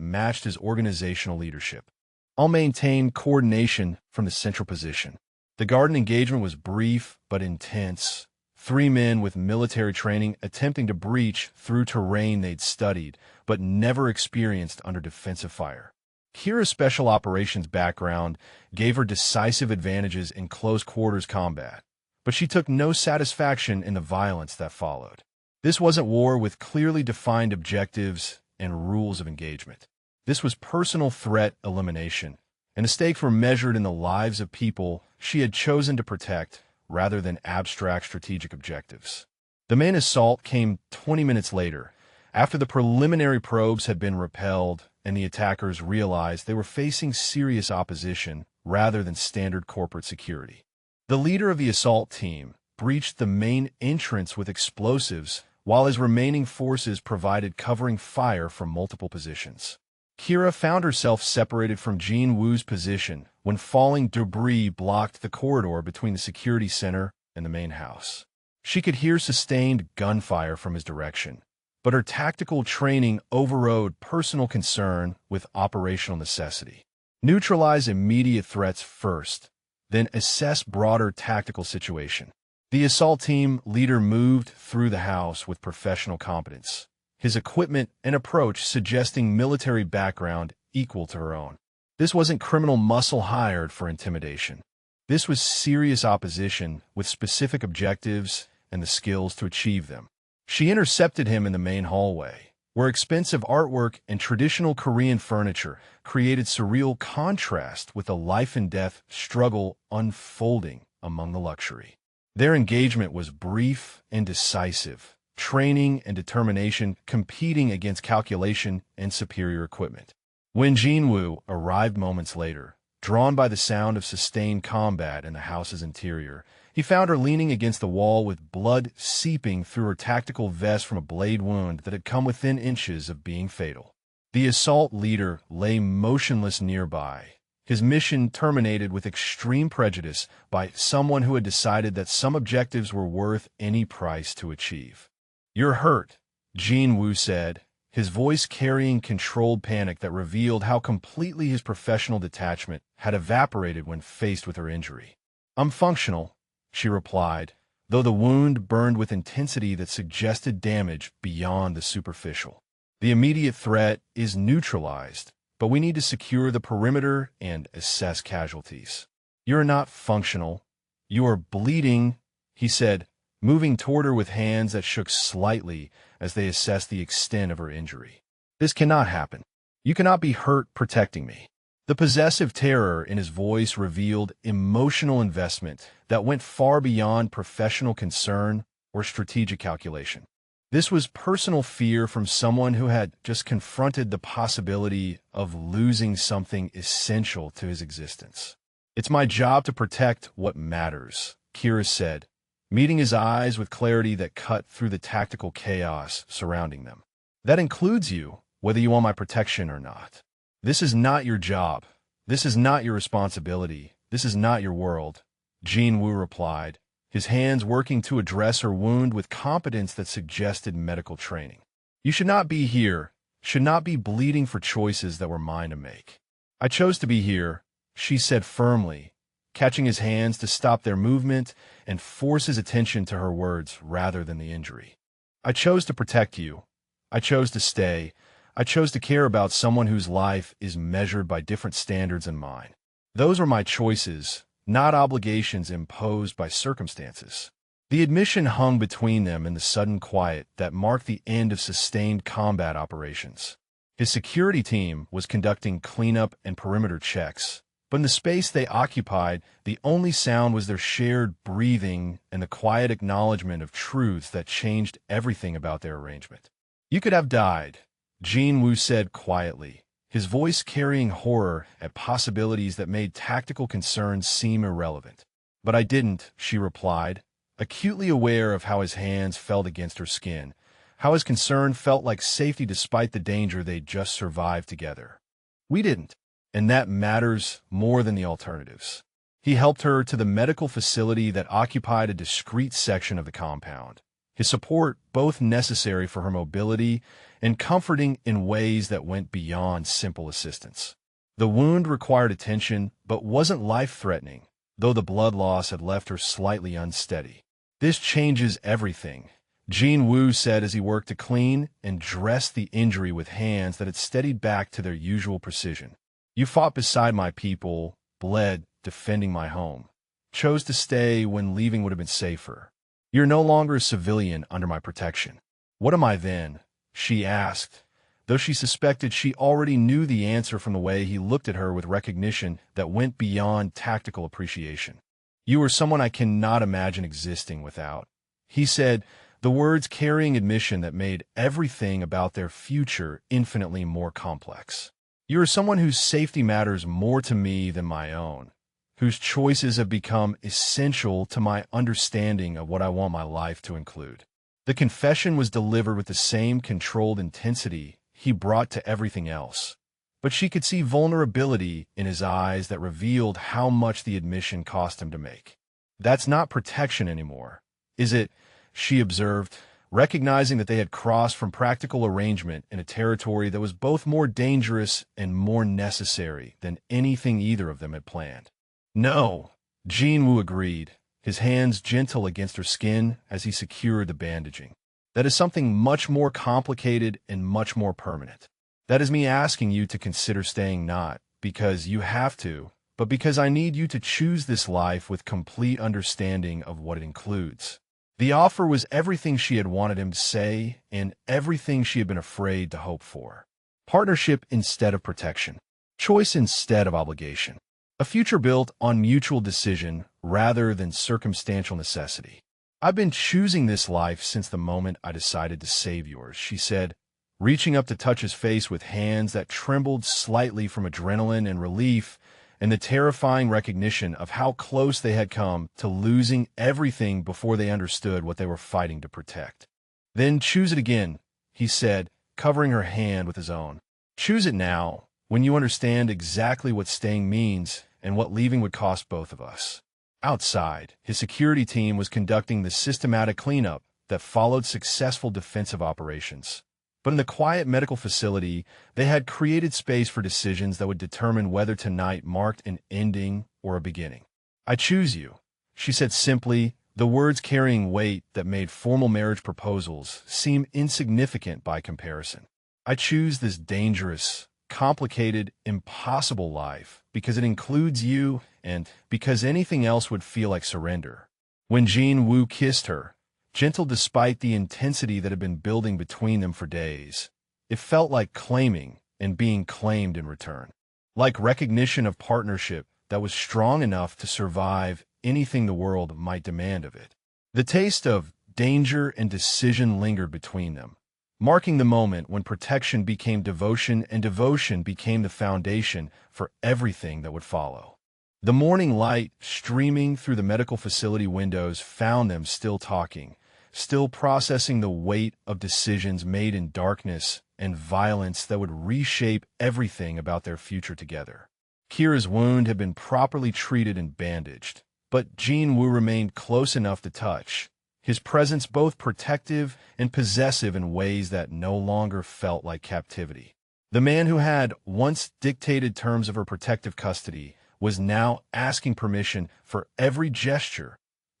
matched his organizational leadership. "I'll maintain coordination from the central position." The garden engagement was brief but intense. 3 men with military training attempting to breach through terrain they'd studied but never experienced under defensive fire. Kira's special operations background gave her decisive advantages in close-quarters combat, but she took no satisfaction in the violence that followed. This wasn't war with clearly defined objectives and rules of engagement. This was personal threat elimination, and the stakes were measured in the lives of people she had chosen to protect rather than abstract strategic objectives. The main assault came 20 minutes later, after the preliminary probes had been repelled and the attackers realized they were facing serious opposition rather than standard corporate security. The leader of the assault team breached the main entrance with explosives while his remaining forces provided covering fire from multiple positions. Kira found herself separated from Jean Wu's position when falling debris blocked the corridor between the security center and the main house. She could hear sustained gunfire from his direction, but her tactical training overrode personal concern with operational necessity. Neutralize immediate threats first, then assess broader tactical situation. The assault team leader moved through the house with professional competence, his equipment and approach suggesting military background equal to her own. This wasn't criminal muscle hired for intimidation. This was serious opposition with specific objectives and the skills to achieve them. She intercepted him in the main hallway, where expensive artwork and traditional Korean furniture created surreal contrast with the life-and-death struggle unfolding among the luxury. Their engagement was brief and decisive, training and determination competing against calculation and superior equipment. When Jean Wu arrived moments later, drawn by the sound of sustained combat in the house's interior, he found her leaning against the wall with blood seeping through her tactical vest from a blade wound that had come within inches of being fatal. The assault leader lay motionless nearby, his mission terminated with extreme prejudice by someone who had decided that some objectives were worth any price to achieve. "You're hurt," Jean Wu said, his voice carrying controlled panic that revealed how completely his professional detachment had evaporated when faced with her injury. "I'm functional," she replied, though the wound burned with intensity that suggested damage beyond the superficial. "The immediate threat is neutralized, but we need to secure the perimeter and assess casualties." "You're not functional. You are bleeding," he said, moving toward her with hands that shook slightly as they assessed the extent of her injury. "This cannot happen. You cannot be hurt protecting me." The possessive terror in his voice revealed emotional investment that went far beyond professional concern or strategic calculation. This was personal fear from someone who had just confronted the possibility of losing something essential to his existence. "It's my job to protect what matters," Kira said, meeting his eyes with clarity that cut through the tactical chaos surrounding them. "That includes you, whether you want my protection or not. This is not your job. This is not your responsibility. This is not your world," Jin Woo replied, his hands working to address her wound with competence that suggested medical training. "You should not be here, should not be bleeding for choices that were mine to make. I chose to be here," she said firmly, catching his hands to stop their movement and force his attention to her words rather than the injury. "I chose to protect you. I chose to stay. I chose to care about someone whose life is measured by different standards than mine. Those were my choices, not obligations imposed by circumstances." The admission hung between them in the sudden quiet that marked the end of sustained combat operations. His security team was conducting cleanup and perimeter checks, but in the space they occupied, the only sound was their shared breathing and the quiet acknowledgement of truths that changed everything about their arrangement. "You could have died," Jin Woo said quietly, his voice carrying horror at possibilities that made tactical concerns seem irrelevant. "But I didn't," she replied, acutely aware of how his hands felt against her skin, how his concern felt like safety despite the danger they'd just survived together. "We didn't. And that matters more than the alternatives." He helped her to the medical facility that occupied a discreet section of the compound, his support both necessary for her mobility and comforting in ways that went beyond simple assistance. The wound required attention but wasn't life-threatening, though the blood loss had left her slightly unsteady. "This changes everything," Jin Woo said as he worked to clean and dress the injury with hands that had steadied back to their usual precision. "You fought beside my people, bled, defending my home, chose to stay when leaving would have been safer. You're no longer a civilian under my protection." "What am I then?" she asked, though she suspected she already knew the answer from the way he looked at her with recognition that went beyond tactical appreciation. "You are someone I cannot imagine existing without," he said, the words carrying admission that made everything about their future infinitely more complex. "You are someone whose safety matters more to me than my own, whose choices have become essential to my understanding of what I want my life to include." The confession was delivered with the same controlled intensity he brought to everything else, but she could see vulnerability in his eyes that revealed how much the admission cost him to make. "That's not protection anymore, is it?" she observed, recognizing that they had crossed from practical arrangement in a territory that was both more dangerous and more necessary than anything either of them had planned. "No," Jin Woo agreed, his hands gentle against her skin as he secured the bandaging. "That is something much more complicated and much more permanent. That is me asking you to consider staying not because you have to, but because I need you to choose this life with complete understanding of what it includes." The offer was everything she had wanted him to say and everything she had been afraid to hope for. Partnership instead of protection. Choice instead of obligation. A future built on mutual decision rather than circumstantial necessity. "I've been choosing this life since the moment I decided to save yours," she said, reaching up to touch his face with hands that trembled slightly from adrenaline and relief and the terrifying recognition of how close they had come to losing everything before they understood what they were fighting to protect. "Then choose it again," he said, covering her hand with his own. "Choose it now, when you understand exactly what staying means and what leaving would cost both of us." Outside, his security team was conducting the systematic cleanup that followed successful defensive operations. But in the quiet medical facility, they had created space for decisions that would determine whether tonight marked an ending or a beginning. "I choose you," she said simply, the words carrying weight that made formal marriage proposals seem insignificant by comparison. "I choose this dangerous, complicated, impossible life because it includes you and because anything else would feel like surrender." When Jin Woo kissed her, gentle despite the intensity that had been building between them for days, it felt like claiming and being claimed in return. like recognition of partnership that was strong enough to survive anything the world might demand of it. The taste of danger and decision lingered between them, marking the moment when protection became devotion and devotion became the foundation for everything that would follow. The morning light streaming through the medical facility windows found them still talking, still processing the weight of decisions made in darkness and violence that would reshape everything about their future together. Kira's wound had been properly treated and bandaged, but Jin-Woo remained close enough to touch, his presence both protective and possessive in ways that no longer felt like captivity. The man who had once dictated terms of her protective custody was now asking permission for every gesture,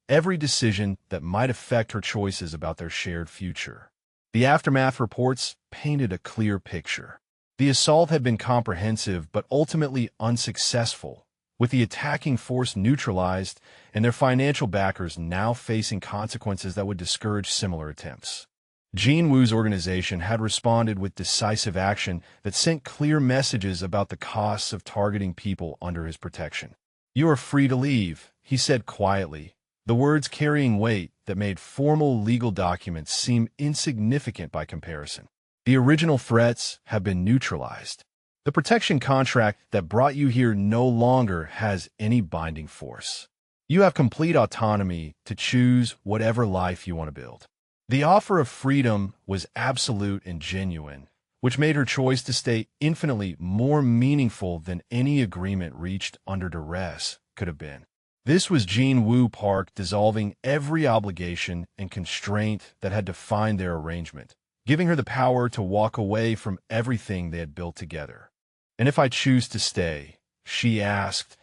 every decision that might affect her choices about their shared future. The aftermath reports painted a clear picture. The assault had been comprehensive but ultimately unsuccessful, with the attacking force neutralized and their financial backers now facing consequences that would discourage similar attempts. Jin-Woo's organization had responded with decisive action that sent clear messages about the costs of targeting people under his protection. "You are free to leave," he said quietly, the words carrying weight that made formal legal documents seem insignificant by comparison. "The original threats have been neutralized. The protection contract that brought you here no longer has any binding force. You have complete autonomy to choose whatever life you want to build." The offer of freedom was absolute and genuine, which made her choice to stay infinitely more meaningful than any agreement reached under duress could have been. This was Jin-Woo Park dissolving every obligation and constraint that had defined their arrangement, giving her the power to walk away from everything they had built together. "And if I choose to stay?" she asked,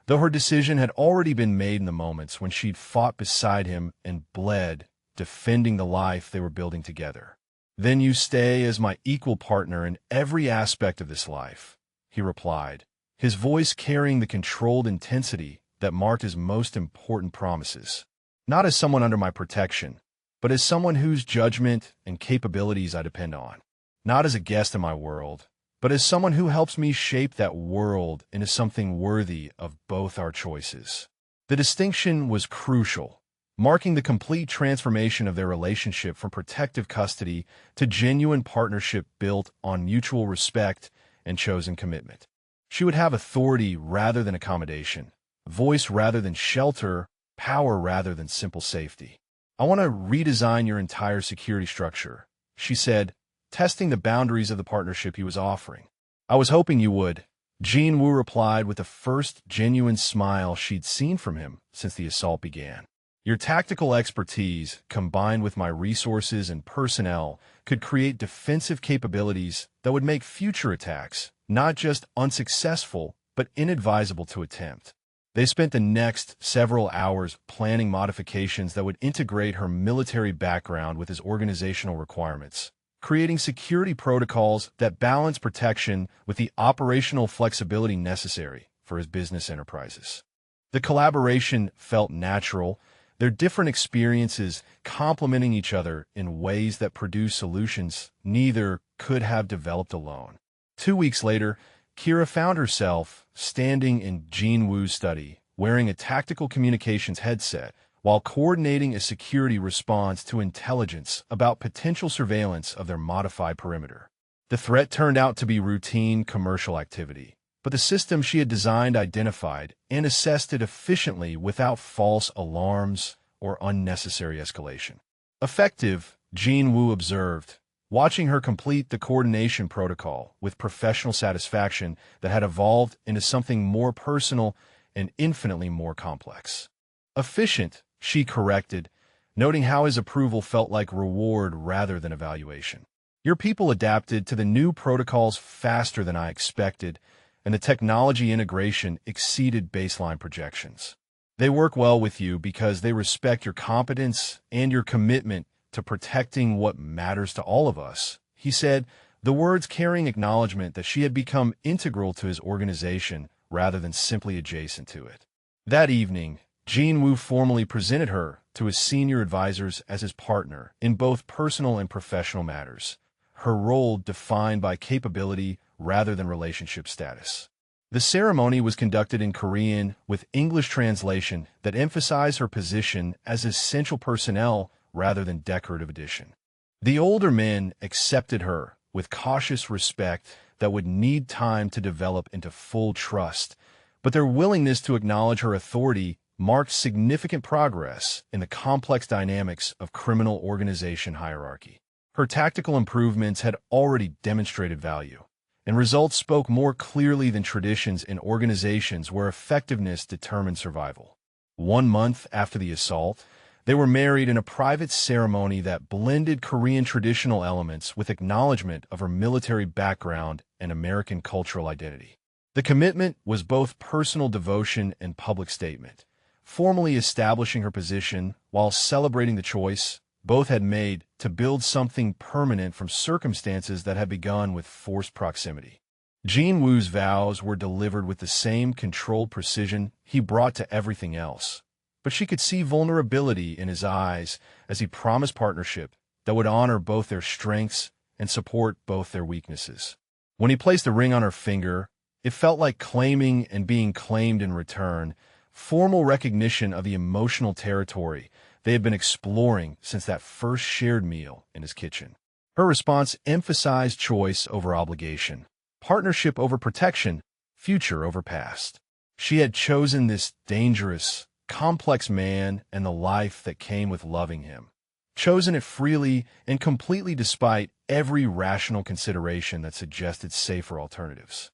though her decision had already been made in the moments when she'd fought beside him and bled, defending the life they were building together. "Then you stay as my equal partner in every aspect of this life," he replied, his voice carrying the controlled intensity that marked his most important promises. "Not as someone under my protection, but as someone whose judgment and capabilities I depend on. Not as a guest in my world, but as someone who helps me shape that world into something worthy of both our choices." The distinction was crucial, marking the complete transformation of their relationship from protective custody to genuine partnership built on mutual respect and chosen commitment. She would have authority rather than accommodation, voice rather than shelter, power rather than simple safety. "I want to redesign your entire security structure," she said, testing the boundaries of the partnership he was offering. "I was hoping you would," Jin-Woo replied with the first genuine smile she'd seen from him since the assault began. "Your tactical expertise, combined with my resources and personnel, could create defensive capabilities that would make future attacks not just unsuccessful, but inadvisable to attempt." They spent the next several hours planning modifications that would integrate her military background with his organizational requirements, creating security protocols that balance protection with the operational flexibility necessary for his business enterprises. The collaboration felt natural, their different experiences complementing each other in ways that produced solutions neither could have developed alone. 2 weeks later, Kira found herself standing in Jin-Woo's study, wearing a tactical communications headset, while coordinating a security response to intelligence about potential surveillance of their modified perimeter. The threat turned out to be routine commercial activity, but the system she had designed identified and assessed it efficiently without false alarms or unnecessary escalation. "Effective," Jin-Woo observed, watching her complete the coordination protocol with professional satisfaction that had evolved into something more personal and infinitely more complex. "Efficient," she corrected, noting how his approval felt like reward rather than evaluation. "Your people adapted to the new protocols faster than I expected, and the technology integration exceeded baseline projections. They work well with you because they respect your competence and your commitment to protecting what matters to all of us," he said, the words carrying acknowledgement that she had become integral to his organization rather than simply adjacent to it. That evening, Jin-Woo formally presented her to his senior advisors as his partner in both personal and professional matters, her role defined by capability rather than relationship status. The ceremony was conducted in Korean with English translation that emphasized her position as essential personnel rather than decorative addition. The older men accepted her with cautious respect that would need time to develop into full trust, but their willingness to acknowledge her authority marked significant progress in the complex dynamics of criminal organization hierarchy. Her tactical improvements had already demonstrated value, and results spoke more clearly than traditions in organizations where effectiveness determined survival. 1 month after the assault, they were married in a private ceremony that blended Korean traditional elements with acknowledgement of her military background and American cultural identity. The commitment was both personal devotion and public statement, formally establishing her position while celebrating the choice both had made to build something permanent from circumstances that had begun with forced proximity. Jean Woo's vows were delivered with the same controlled precision he brought to everything else, but she could see vulnerability in his eyes as he promised partnership that would honor both their strengths and support both their weaknesses. When he placed the ring on her finger, it felt like claiming and being claimed in return, formal recognition of the emotional territory they had been exploring since that first shared meal in his kitchen. Her response emphasized choice over obligation, partnership over protection, future over past. She had chosen this dangerous, complex man and the life that came with loving him, chosen it freely and completely despite every rational consideration that suggested safer alternatives.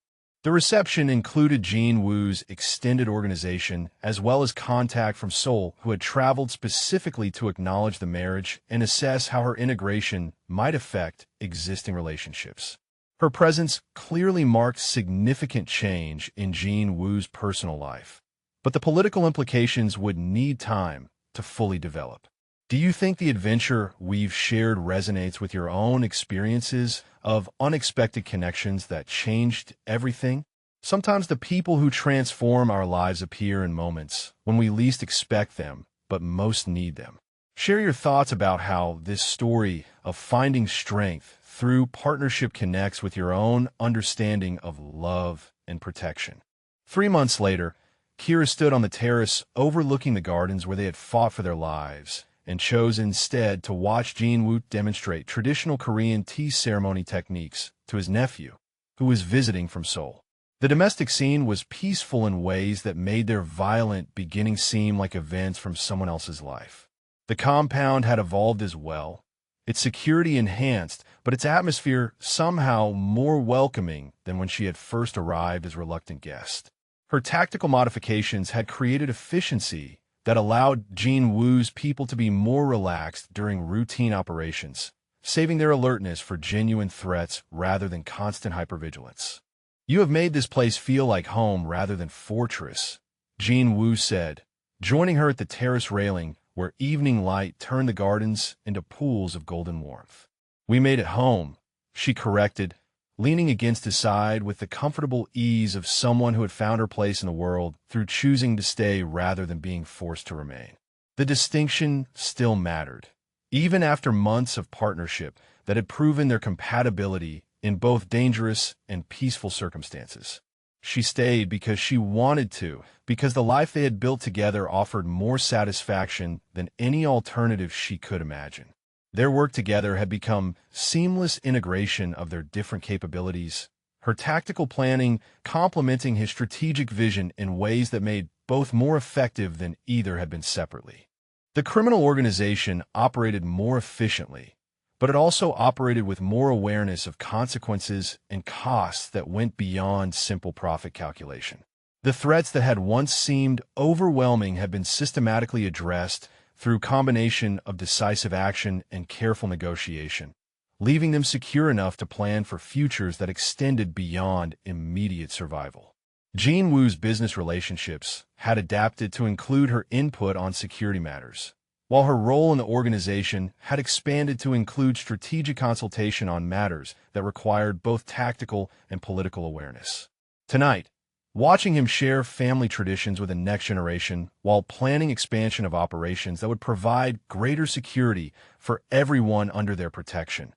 The reception included Jean Woo's extended organization as well as contact from Seoul, who had traveled specifically to acknowledge the marriage and assess how her integration might affect existing relationships. Her presence clearly marked significant change in Jean Woo's personal life, but the political implications would need time to fully develop. Do you think the adventure we've shared resonates with your own experiences of unexpected connections that changed everything? Sometimes the people who transform our lives appear in moments when we least expect them, but most need them. Share your thoughts about how this story of finding strength through partnership connects with your own understanding of love and protection. 3 months later, Kira stood on the terrace overlooking the gardens where they had fought for their lives, and chose instead to watch Jean Woo demonstrate traditional Korean tea ceremony techniques to his nephew, who was visiting from Seoul. The domestic scene was peaceful in ways that made their violent beginning seem like events from someone else's life. The compound had evolved as well, its security enhanced, but its atmosphere somehow more welcoming than when she had first arrived as a reluctant guest. Her tactical modifications had created efficiency that allowed Jean Woo's people to be more relaxed during routine operations, saving their alertness for genuine threats rather than constant hypervigilance. "You have made this place feel like home rather than fortress," Jean Woo said, joining her at the terrace railing where evening light turned the gardens into pools of golden warmth. "We made it home," she corrected, leaning against his side with the comfortable ease of someone who had found her place in the world through choosing to stay rather than being forced to remain. The distinction still mattered, even after months of partnership that had proven their compatibility in both dangerous and peaceful circumstances. She stayed because she wanted to, because the life they had built together offered more satisfaction than any alternative she could imagine. Their work together had become seamless integration of their different capabilities, her tactical planning complementing his strategic vision in ways that made both more effective than either had been separately. The criminal organization operated more efficiently, but it also operated with more awareness of consequences and costs that went beyond simple profit calculation. The threats that had once seemed overwhelming had been systematically addressed through combination of decisive action and careful negotiation, leaving them secure enough to plan for futures that extended beyond immediate survival. Jean Woo's business relationships had adapted to include her input on security matters, while her role in the organization had expanded to include strategic consultation on matters that required both tactical and political awareness. Tonight, watching him share family traditions with the next generation while planning expansion of operations that would provide greater security for everyone under their protection,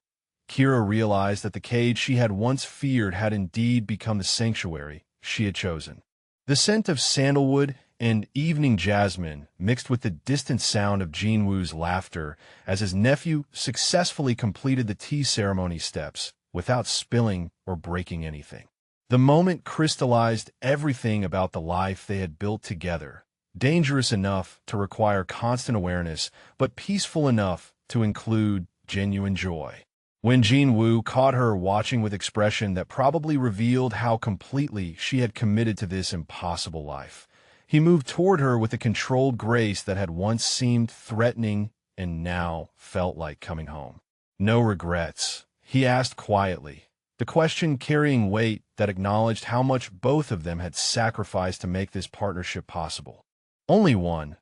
Kira realized that the cage she had once feared had indeed become the sanctuary she had chosen. The scent of sandalwood and evening jasmine mixed with the distant sound of Jinwoo's laughter as his nephew successfully completed the tea ceremony steps without spilling or breaking anything. The moment crystallized everything about the life they had built together, dangerous enough to require constant awareness, but peaceful enough to include genuine joy. When Jinwoo caught her watching with expression that probably revealed how completely she had committed to this impossible life, he moved toward her with a controlled grace that had once seemed threatening and now felt like coming home. "No regrets?" he asked quietly, the question carrying weight that acknowledged how much both of them had sacrificed to make this partnership possible. "Only one,"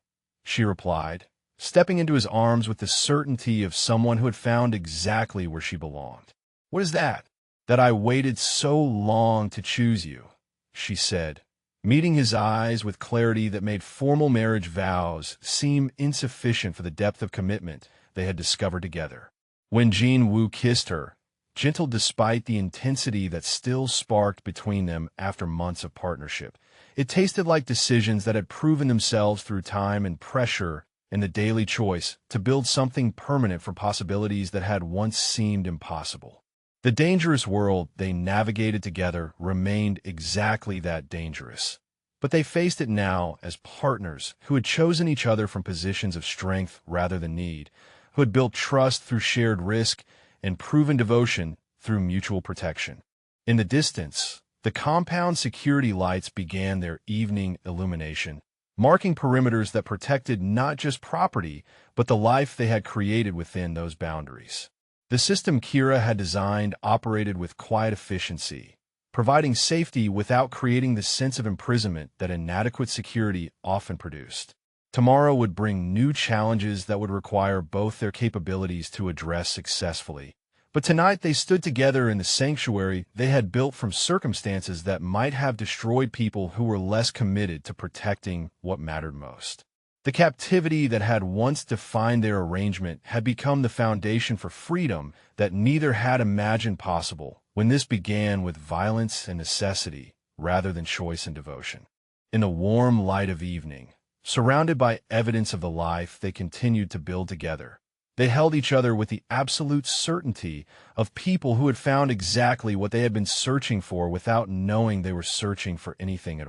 she replied, stepping into his arms with the certainty of someone who had found exactly where she belonged. "What is that?" "That I waited so long to choose you," she said, meeting his eyes with clarity that made formal marriage vows seem insufficient for the depth of commitment they had discovered together. When Jinwoo kissed her, gentle despite the intensity that still sparked between them after months of partnership, it tasted like decisions that had proven themselves through time and pressure and the daily choice to build something permanent for possibilities that had once seemed impossible. The dangerous world they navigated together remained exactly that dangerous, but they faced it now as partners who had chosen each other from positions of strength rather than need, who had built trust through shared risk and proven devotion through mutual protection. In the distance, the compound security lights began their evening illumination, marking perimeters that protected not just property, but the life they had created within those boundaries. The system Kira had designed operated with quiet efficiency, providing safety without creating the sense of imprisonment that inadequate security often produced. Tomorrow would bring new challenges that would require both their capabilities to address successfully. But tonight they stood together in the sanctuary they had built from circumstances that might have destroyed people who were less committed to protecting what mattered most. The captivity that had once defined their arrangement had become the foundation for freedom that neither had imagined possible when this began with violence and necessity rather than choice and devotion. In the warm light of evening, surrounded by evidence of the life they continued to build together, they held each other with the absolute certainty of people who had found exactly what they had been searching for without knowing they were searching for anything at all.